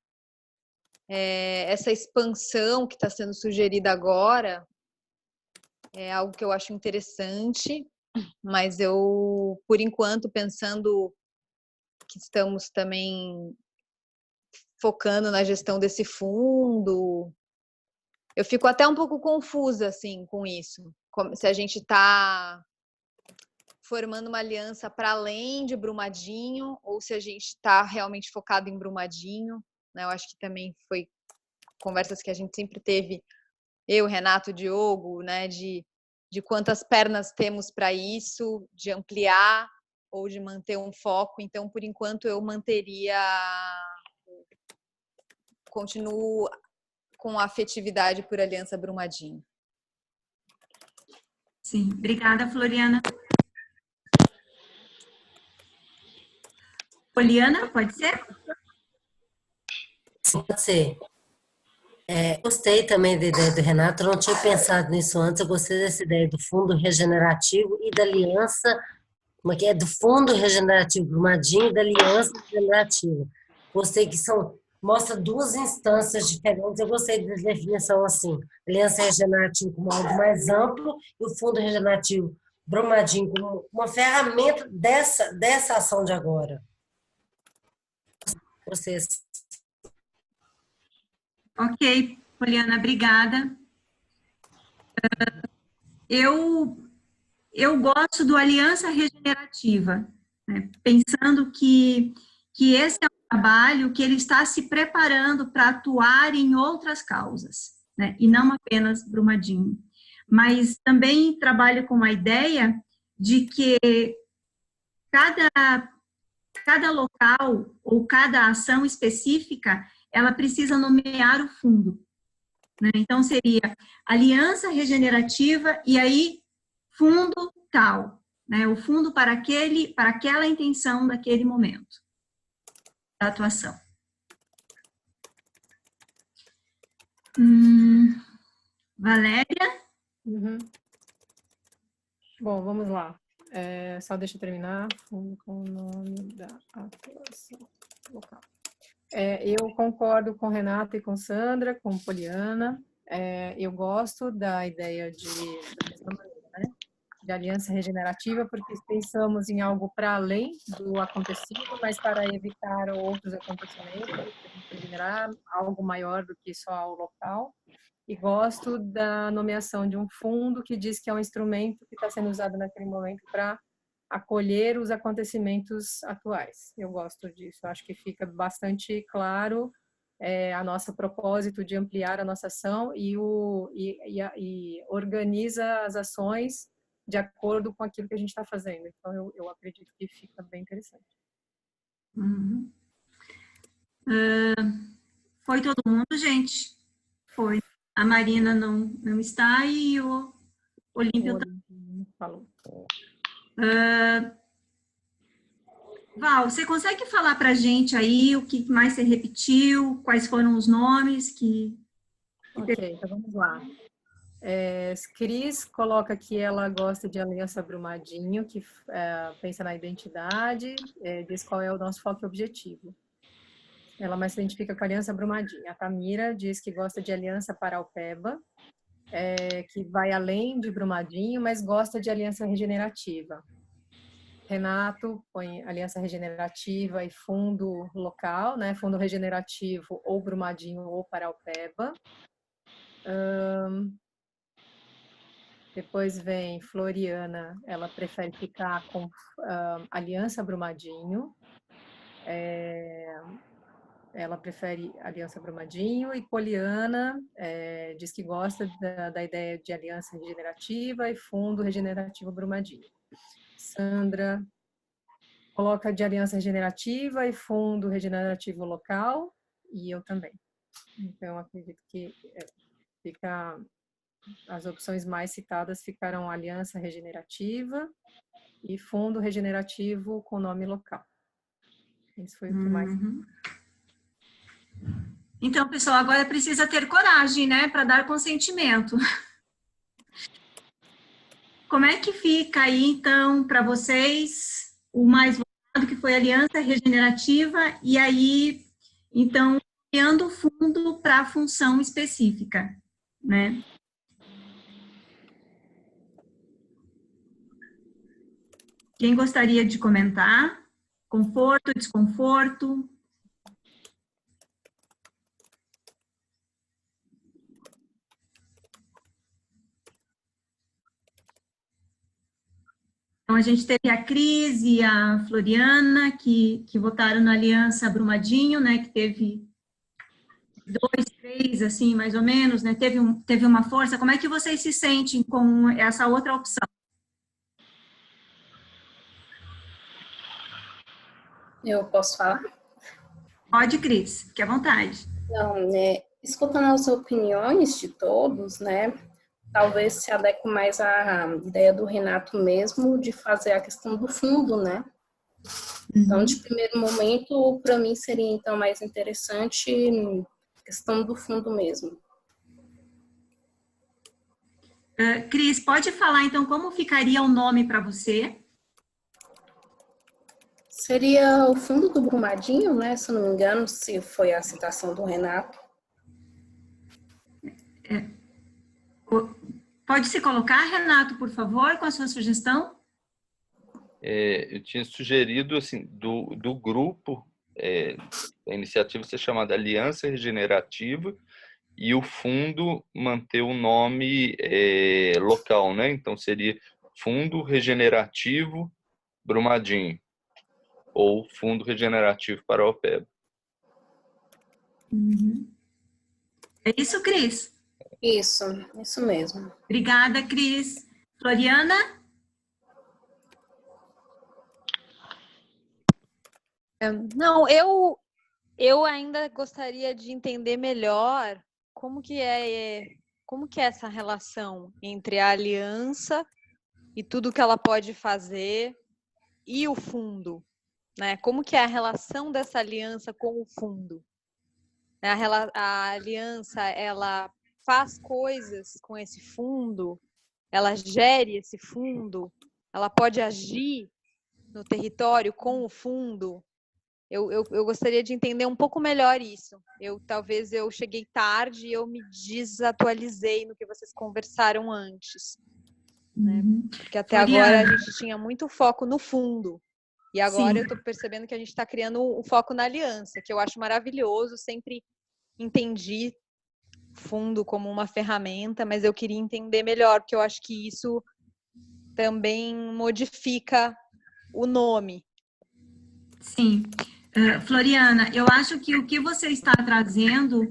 Essa expansão que está sendo sugerida agora é algo que eu acho interessante, mas eu, por enquanto, pensando que estamos também focando na gestão desse fundo, eu fico até um pouco confusa assim com isso. Se a gente está formando uma aliança para além de Brumadinho ou se a gente está realmente focado em Brumadinho, né? Eu acho que também foi conversas que a gente sempre teve, eu, Renato, Diogo, né? De quantas pernas temos para isso, de ampliar ou de manter um foco. Então, por enquanto, eu continuo com a afetividade por Aliança Brumadinho. Sim, obrigada, Floriana. Poliana, pode ser? Sim, pode ser. Gostei também da ideia do Renato, eu não tinha pensado nisso antes, eu gostei dessa ideia do fundo regenerativo e da aliança, como é que é? Do fundo regenerativo Brumadinho e da aliança regenerativa. Gostei que mostra duas instâncias diferentes, eu gostei da definição assim, aliança regenerativa como algo mais amplo e o fundo regenerativo Brumadinho como uma ferramenta dessa ação de agora. Vocês. Ok, Poliana, obrigada. Eu gosto do Aliança Regenerativa, né? Pensando que esse é um trabalho que ele está se preparando para atuar em outras causas, né? E não apenas Brumadinho. Mas também trabalho com a ideia de que cada local ou cada ação específica, ela precisa nomear o fundo. né? Então, seria aliança regenerativa e aí fundo tal, né? O fundo para aquela intenção daquele momento da atuação. Valéria? Uhum. Bom, vamos lá. Só deixa eu terminar. Fundo com o nome da atuação local. Eu concordo com Renata e com Sandra, com Poliana. Eu gosto da ideia de aliança regenerativa, porque pensamos em algo para além do acontecido, mas para evitar outros acontecimentos, regenerar algo maior do que só o local. E gosto da nomeação de um fundo que diz que é um instrumento que está sendo usado naquele momento para acolher os acontecimentos atuais. Eu gosto disso, acho que fica bastante claro a nosso propósito de ampliar a nossa ação e organiza as ações de acordo com aquilo que a gente está fazendo. Então, eu acredito que fica bem interessante. Uhum. Foi todo mundo, gente? Foi. A Marina não está e o Olímpio falou. Val, você consegue falar para a gente aí o que mais você repetiu, quais foram os nomes que... Ok, então vamos lá. Cris coloca que ela gosta de Aliança Brumadinho, que pensa na identidade, diz qual é o nosso foco e objetivo. Ela mais se identifica com a Aliança Brumadinho. A Tamira diz que gosta de Aliança Paraupeba, que vai além de Brumadinho, mas gosta de Aliança Regenerativa. Renato põe Aliança Regenerativa e fundo local, né? Fundo regenerativo ou Brumadinho ou Paraupeba. Depois vem Floriana, ela prefere ficar com Aliança Brumadinho. Ela prefere Aliança Brumadinho. E Poliana diz que gosta da ideia de Aliança Regenerativa e Fundo Regenerativo Brumadinho. Sandra coloca de Aliança Regenerativa e Fundo Regenerativo Local, e eu também. Então, acredito que as opções mais citadas ficaram Aliança Regenerativa e Fundo Regenerativo com nome local. Isso foi o que mais... Então, pessoal, agora precisa ter coragem, né, para dar consentimento. Como é que fica aí, então, para vocês, o mais votado, que foi a Aliança Regenerativa, e aí, então, criando o fundo para a função específica, né? Quem gostaria de comentar? Conforto, desconforto? Então, a gente teve a Cris e a Floriana, que votaram na Aliança Brumadinho, né, que teve 2, 3, assim, mais ou menos, né, teve uma força. Como é que vocês se sentem com essa outra opção? Eu posso falar? Pode, Cris, fique à vontade. Então, escutando as opiniões de todos, né, talvez se adeque mais à ideia do Renato mesmo de fazer a questão do fundo, né? Então, de primeiro momento, para mim seria então mais interessante a questão do fundo mesmo. Cris, pode falar então como ficaria o nome para você? Seria o fundo do Brumadinho, né? Se não me engano, se foi a citação do Renato. Pode se colocar, Renato, por favor, com a sua sugestão? Eu tinha sugerido, assim, do grupo, a iniciativa ser chamada Aliança Regenerativa e o fundo manter o nome local, né? Então, seria Fundo Regenerativo Brumadinho ou Fundo Regenerativo Paraupeba. É isso, Cris? Isso mesmo. Obrigada, Cris. Floriana? Não, eu ainda gostaria de entender melhor como que é essa relação entre a aliança e tudo que ela pode fazer e o fundo, né? Como que é a relação dessa aliança com o fundo? A aliança, ela faz coisas com esse fundo, ela gere esse fundo, ela pode agir no território com o fundo. Eu gostaria de entender um pouco melhor isso. Talvez eu cheguei tarde e eu me desatualizei no que vocês conversaram antes. Né? Porque até agora a gente tinha muito foco no fundo. E agora eu estou percebendo que a gente está criando um foco na aliança, que eu acho maravilhoso. Sempre entendi fundo como uma ferramenta, mas eu queria entender melhor, porque eu acho que isso também modifica o nome. Sim. Floriana, eu acho que o que você está trazendo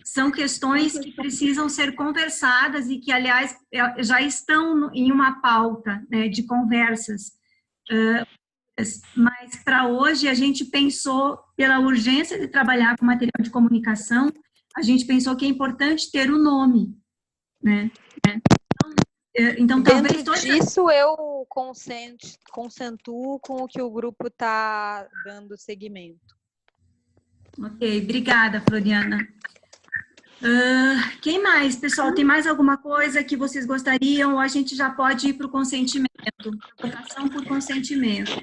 são questões que precisam ser conversadas e que, aliás, já estão em uma pauta, né, de conversas. Mas, para hoje, a gente pensou, pela urgência de trabalhar com material de comunicação, a gente pensou que é importante ter o nome, né? Então talvez... Dentro disso, eu consentuo com o que o grupo está dando seguimento. Ok, obrigada, Floriana. Quem mais, pessoal? Tem mais alguma coisa que vocês gostariam ou a gente já pode ir para o consentimento? Votação por consentimento.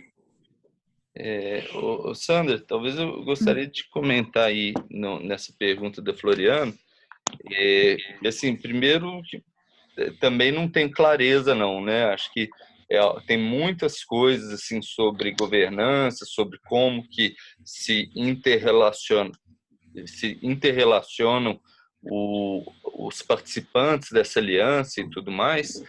Sandra, talvez eu gostaria de comentar aí nessa pergunta da Floriana. Assim, primeiro, também não tem clareza não, né? Acho que tem muitas coisas assim sobre governança, sobre como que se interrelacionam os participantes dessa aliança e tudo mais,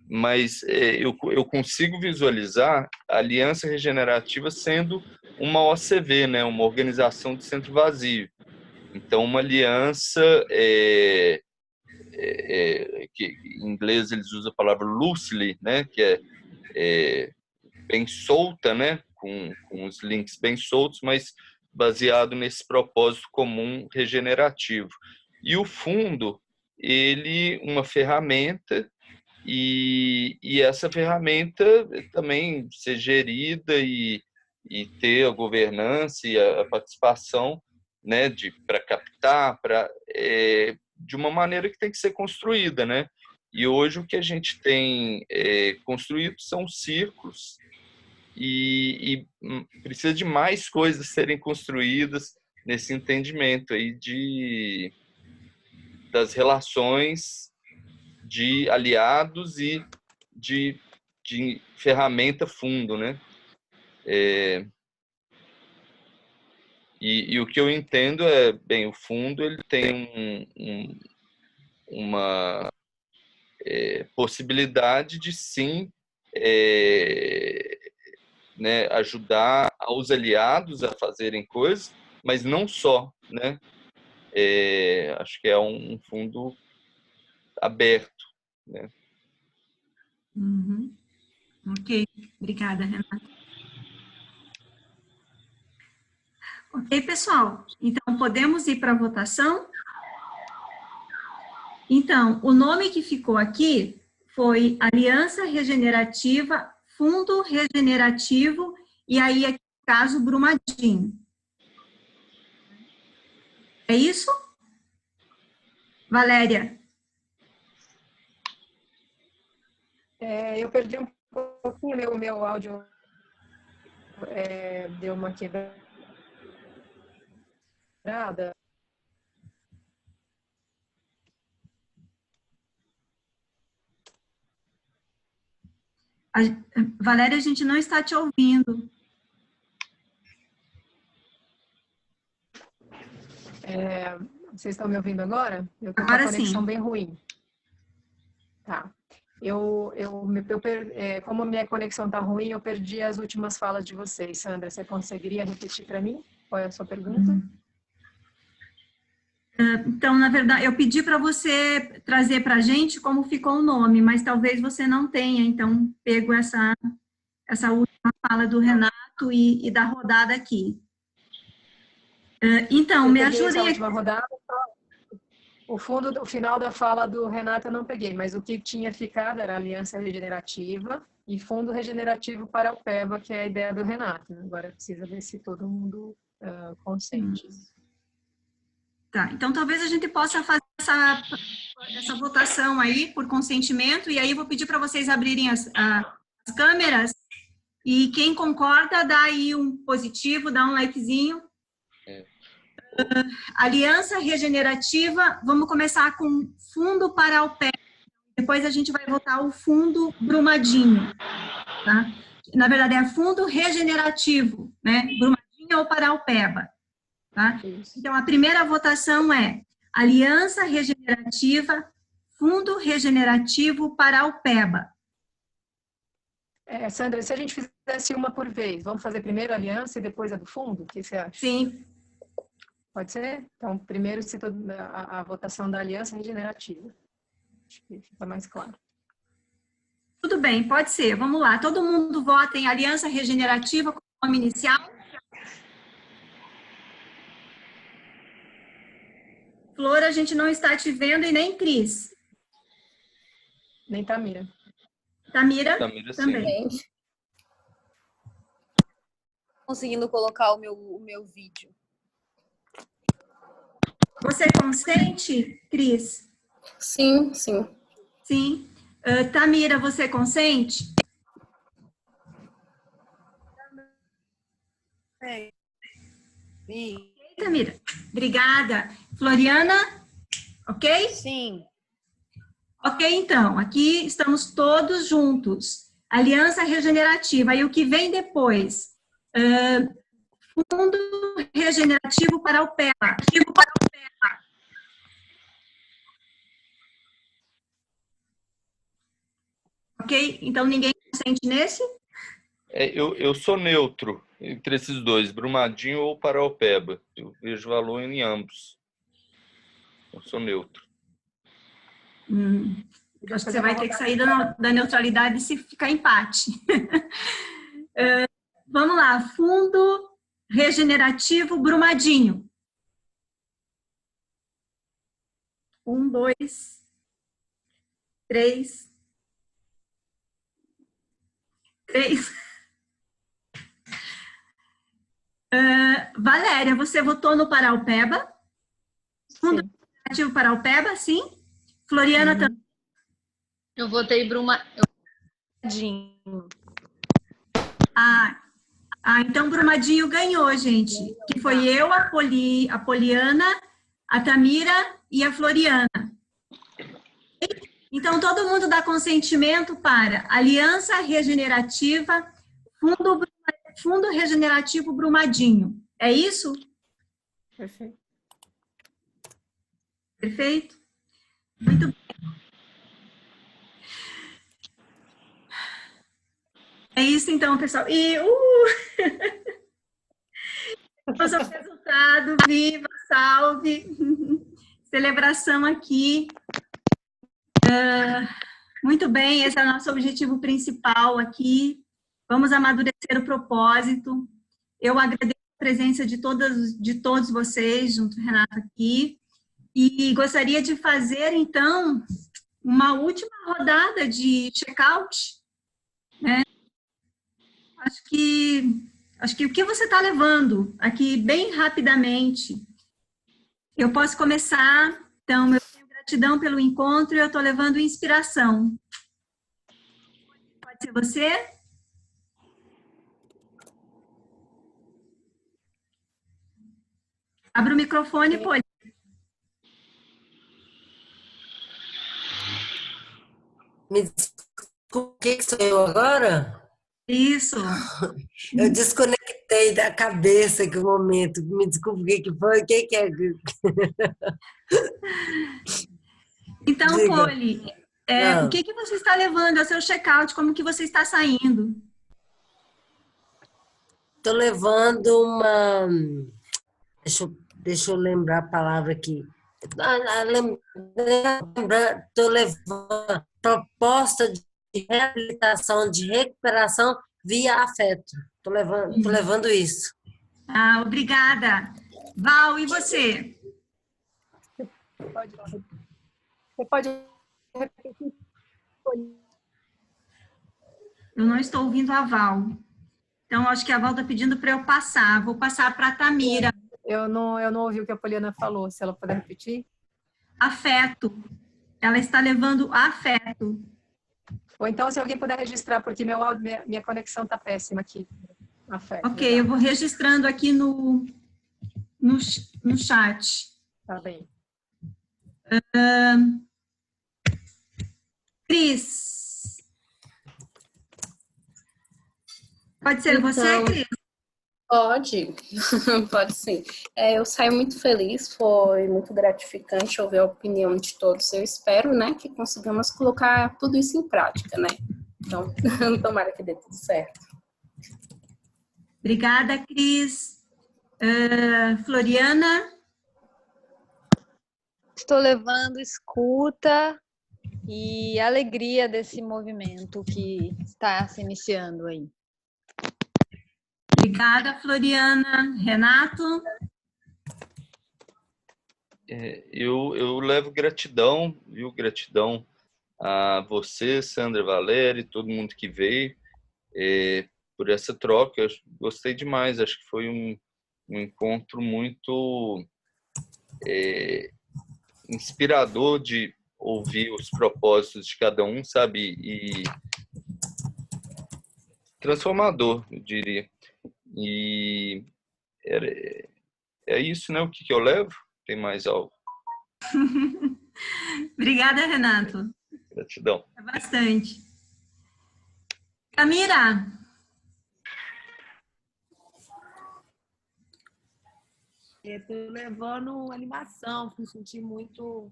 mas eu consigo visualizar a Aliança Regenerativa sendo uma OCV, né? Uma organização de centro vazio. Então, uma aliança que em inglês eles usam a palavra loosely, né? Que é bem solta, né? Com os links bem soltos, mas baseado nesse propósito comum regenerativo. E o fundo, uma ferramenta, e essa ferramenta também ser gerida e ter a governança e a participação, né, para captar, de uma maneira que tem que ser construída, né? E hoje o que a gente tem construído são círculos e precisa de mais coisas serem construídas nesse entendimento aí das relações de aliados e de ferramenta fundo, né? E o que eu entendo bem, o fundo ele tem uma possibilidade de sim né, ajudar os aliados a fazerem coisas, mas não só, né? Acho que é um fundo aberto, né? Uhum. Ok, obrigada, Renata. Ok, pessoal, então podemos ir para a votação? Então, o nome que ficou aqui foi Aliança Regenerativa, Fundo Regenerativo, e aí aqui no caso Brumadinho. É isso? Valéria? Eu perdi um pouquinho o meu áudio, deu uma quebrada. Valéria, a gente não está te ouvindo. Vocês estão me ouvindo agora? Eu estou com a conexão bem ruim. Tá. Como minha conexão está ruim, eu perdi as últimas falas de vocês. Sandra, você conseguiria repetir para mim? Qual é a sua pergunta? Então, na verdade, eu pedi para você trazer para a gente como ficou o nome, mas talvez você não tenha, então, pego essa última fala do Renato e da rodada aqui. Então, me ajudem... Essa última rodada, o final da fala do Renato eu não peguei, mas o que tinha ficado era aliança regenerativa e fundo regenerativo para o PEBA, que é a ideia do Renato. Agora precisa ver se todo mundo consente. Tá, então talvez a gente possa fazer essa votação aí por consentimento, e aí eu vou pedir para vocês abrirem as câmeras, e quem concorda dá aí um positivo, dá um likezinho. Aliança regenerativa, vamos começar com fundo para o PEBA, depois a gente vai votar o fundo Brumadinho, tá? Na verdade é fundo regenerativo, né? Brumadinho ou para o PEBA. Tá? Então, a primeira votação é Aliança Regenerativa, Fundo Regenerativo para o PEBA. Sandra, se a gente fizesse uma por vez, vamos fazer primeiro a aliança e depois a do fundo? O que você acha? Sim. Pode ser? Então, primeiro a votação da aliança regenerativa. Acho que fica mais claro. Tudo bem, pode ser. Vamos lá. Todo mundo vota em Aliança Regenerativa com o nome inicial? Flor, a gente não está te vendo, e nem Cris. Nem Tamira. Tamira também. Conseguindo colocar o meu vídeo. Você consente, Cris? Sim, sim. Sim. Tamira, você consente? Sim. Tamira, obrigada. Floriana, ok? Sim. Ok, então, aqui estamos todos juntos. Aliança Regenerativa. E o que vem depois? Fundo Regenerativo para o PEBA. Ok? Então, ninguém consente nesse? Eu sou neutro entre esses dois, Brumadinho ou Paraopeba. Eu vejo valor em ambos. Eu sou neutro. Acho que você vai ter que sair da neutralidade se ficar empate. Vamos lá, Fundo Regenerativo Brumadinho. 1, 2, 3. Valéria, você votou no Paraopeba? Fundo Regenerativo Paraopeba, sim? Floriana também? Eu votei Brumadinho. Então Brumadinho ganhou, gente. Que foi eu, a Poliana, a Tamira e a Floriana. Então, todo mundo dá consentimento para Aliança Regenerativa, Fundo Regenerativo Brumadinho. É isso? Perfeito. Perfeito? Muito bem. É isso então, pessoal. E nosso resultado, viva, salve! Celebração aqui. Muito bem, esse é o nosso objetivo principal aqui. Vamos amadurecer o propósito. Eu agradeço a presença de todos vocês, junto com o Renato aqui. E gostaria de fazer, então, uma última rodada de check-out, né? Acho que o que você está levando aqui, bem rapidamente, eu posso começar. Então, eu tenho gratidão pelo encontro e eu estou levando inspiração. Pode ser você? Abra o microfone, Poli. Me desculpe, o que sou eu agora? Isso. Eu desconectei da cabeça que o momento. Me desculpe, o que foi? O que é? Então, Poli, o que você está levando ao seu check-out? Como que você está saindo? Estou levando uma... Deixa eu lembrar a palavra aqui. Estou levando proposta de reabilitação, de recuperação via afeto. Estou levando isso. Obrigada. Val, e você? Você pode repetir? Eu não estou ouvindo a Val. Então, acho que a Val está pedindo para eu passar. Vou passar para a Tamira. Eu não ouvi o que a Poliana falou. Se ela puder repetir. Afeto. Ela está levando afeto. Ou então, se alguém puder registrar, porque minha conexão está péssima aqui. Afeto. Ok, eu vou registrando aqui no chat. Tá bem. Cris. Pode ser Então, você, Cris? Pode, pode sim. Eu saio muito feliz, foi muito gratificante ouvir a opinião de todos. Eu espero, né, que consigamos colocar tudo isso em prática, né? Então, tomara que dê tudo certo. Obrigada, Cris. Floriana? Estou levando escuta e alegria desse movimento que está se iniciando aí. Obrigada, Floriana. Renato? Eu levo gratidão, viu? Gratidão a você, Sandra, Valéria, todo mundo que veio, por essa troca. Eu gostei demais, acho que foi um encontro muito inspirador de ouvir os propósitos de cada um, sabe? E transformador, eu diria. E é isso, né? O que eu levo? Tem mais algo? Obrigada, Renato. Gratidão. É bastante. Camila? Estou levando animação, me senti muito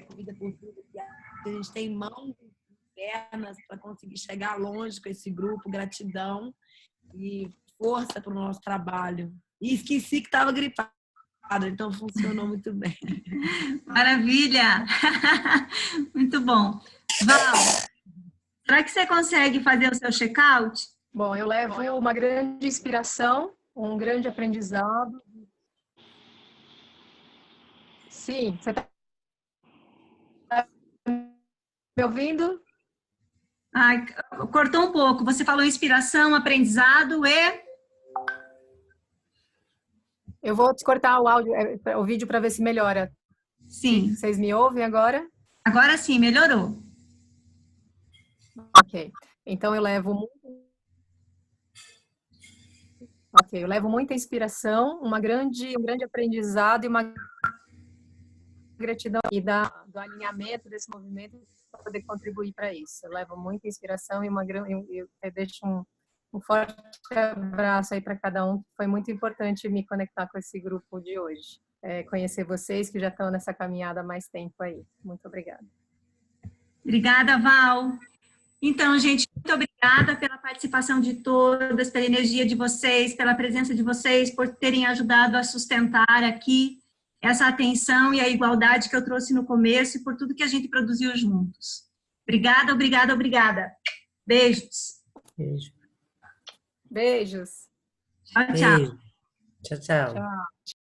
comida por tudo. A gente tem mãos e pernas para conseguir chegar longe com esse grupo. Gratidão e força para o nosso trabalho. E esqueci que estava gripada, então funcionou muito bem. Maravilha! Muito bom. Val, será que você consegue fazer o seu check-out? Bom, eu levo uma grande inspiração, um grande aprendizado. Sim, você está me ouvindo? Ai, cortou um pouco. Você falou inspiração, aprendizado e... Eu vou descortar o áudio, o vídeo para ver se melhora. Sim. Vocês me ouvem agora? Agora sim, melhorou. Ok. Então eu levo muita inspiração, um grande aprendizado e uma gratidão e do alinhamento desse movimento para poder contribuir para isso. Eu levo muita inspiração e eu deixo um forte abraço aí para cada um. Foi muito importante me conectar com esse grupo de hoje. Conhecer vocês que já estão nessa caminhada há mais tempo aí. Muito obrigada. Obrigada, Val. Então, gente, muito obrigada pela participação de todas, pela energia de vocês, pela presença de vocês, por terem ajudado a sustentar aqui essa atenção e a igualdade que eu trouxe no começo e por tudo que a gente produziu juntos. Obrigada, obrigada, obrigada. Beijos. Beijo. Beijos. Tchau, tchau. Beijo. Tchau, tchau. Tchau.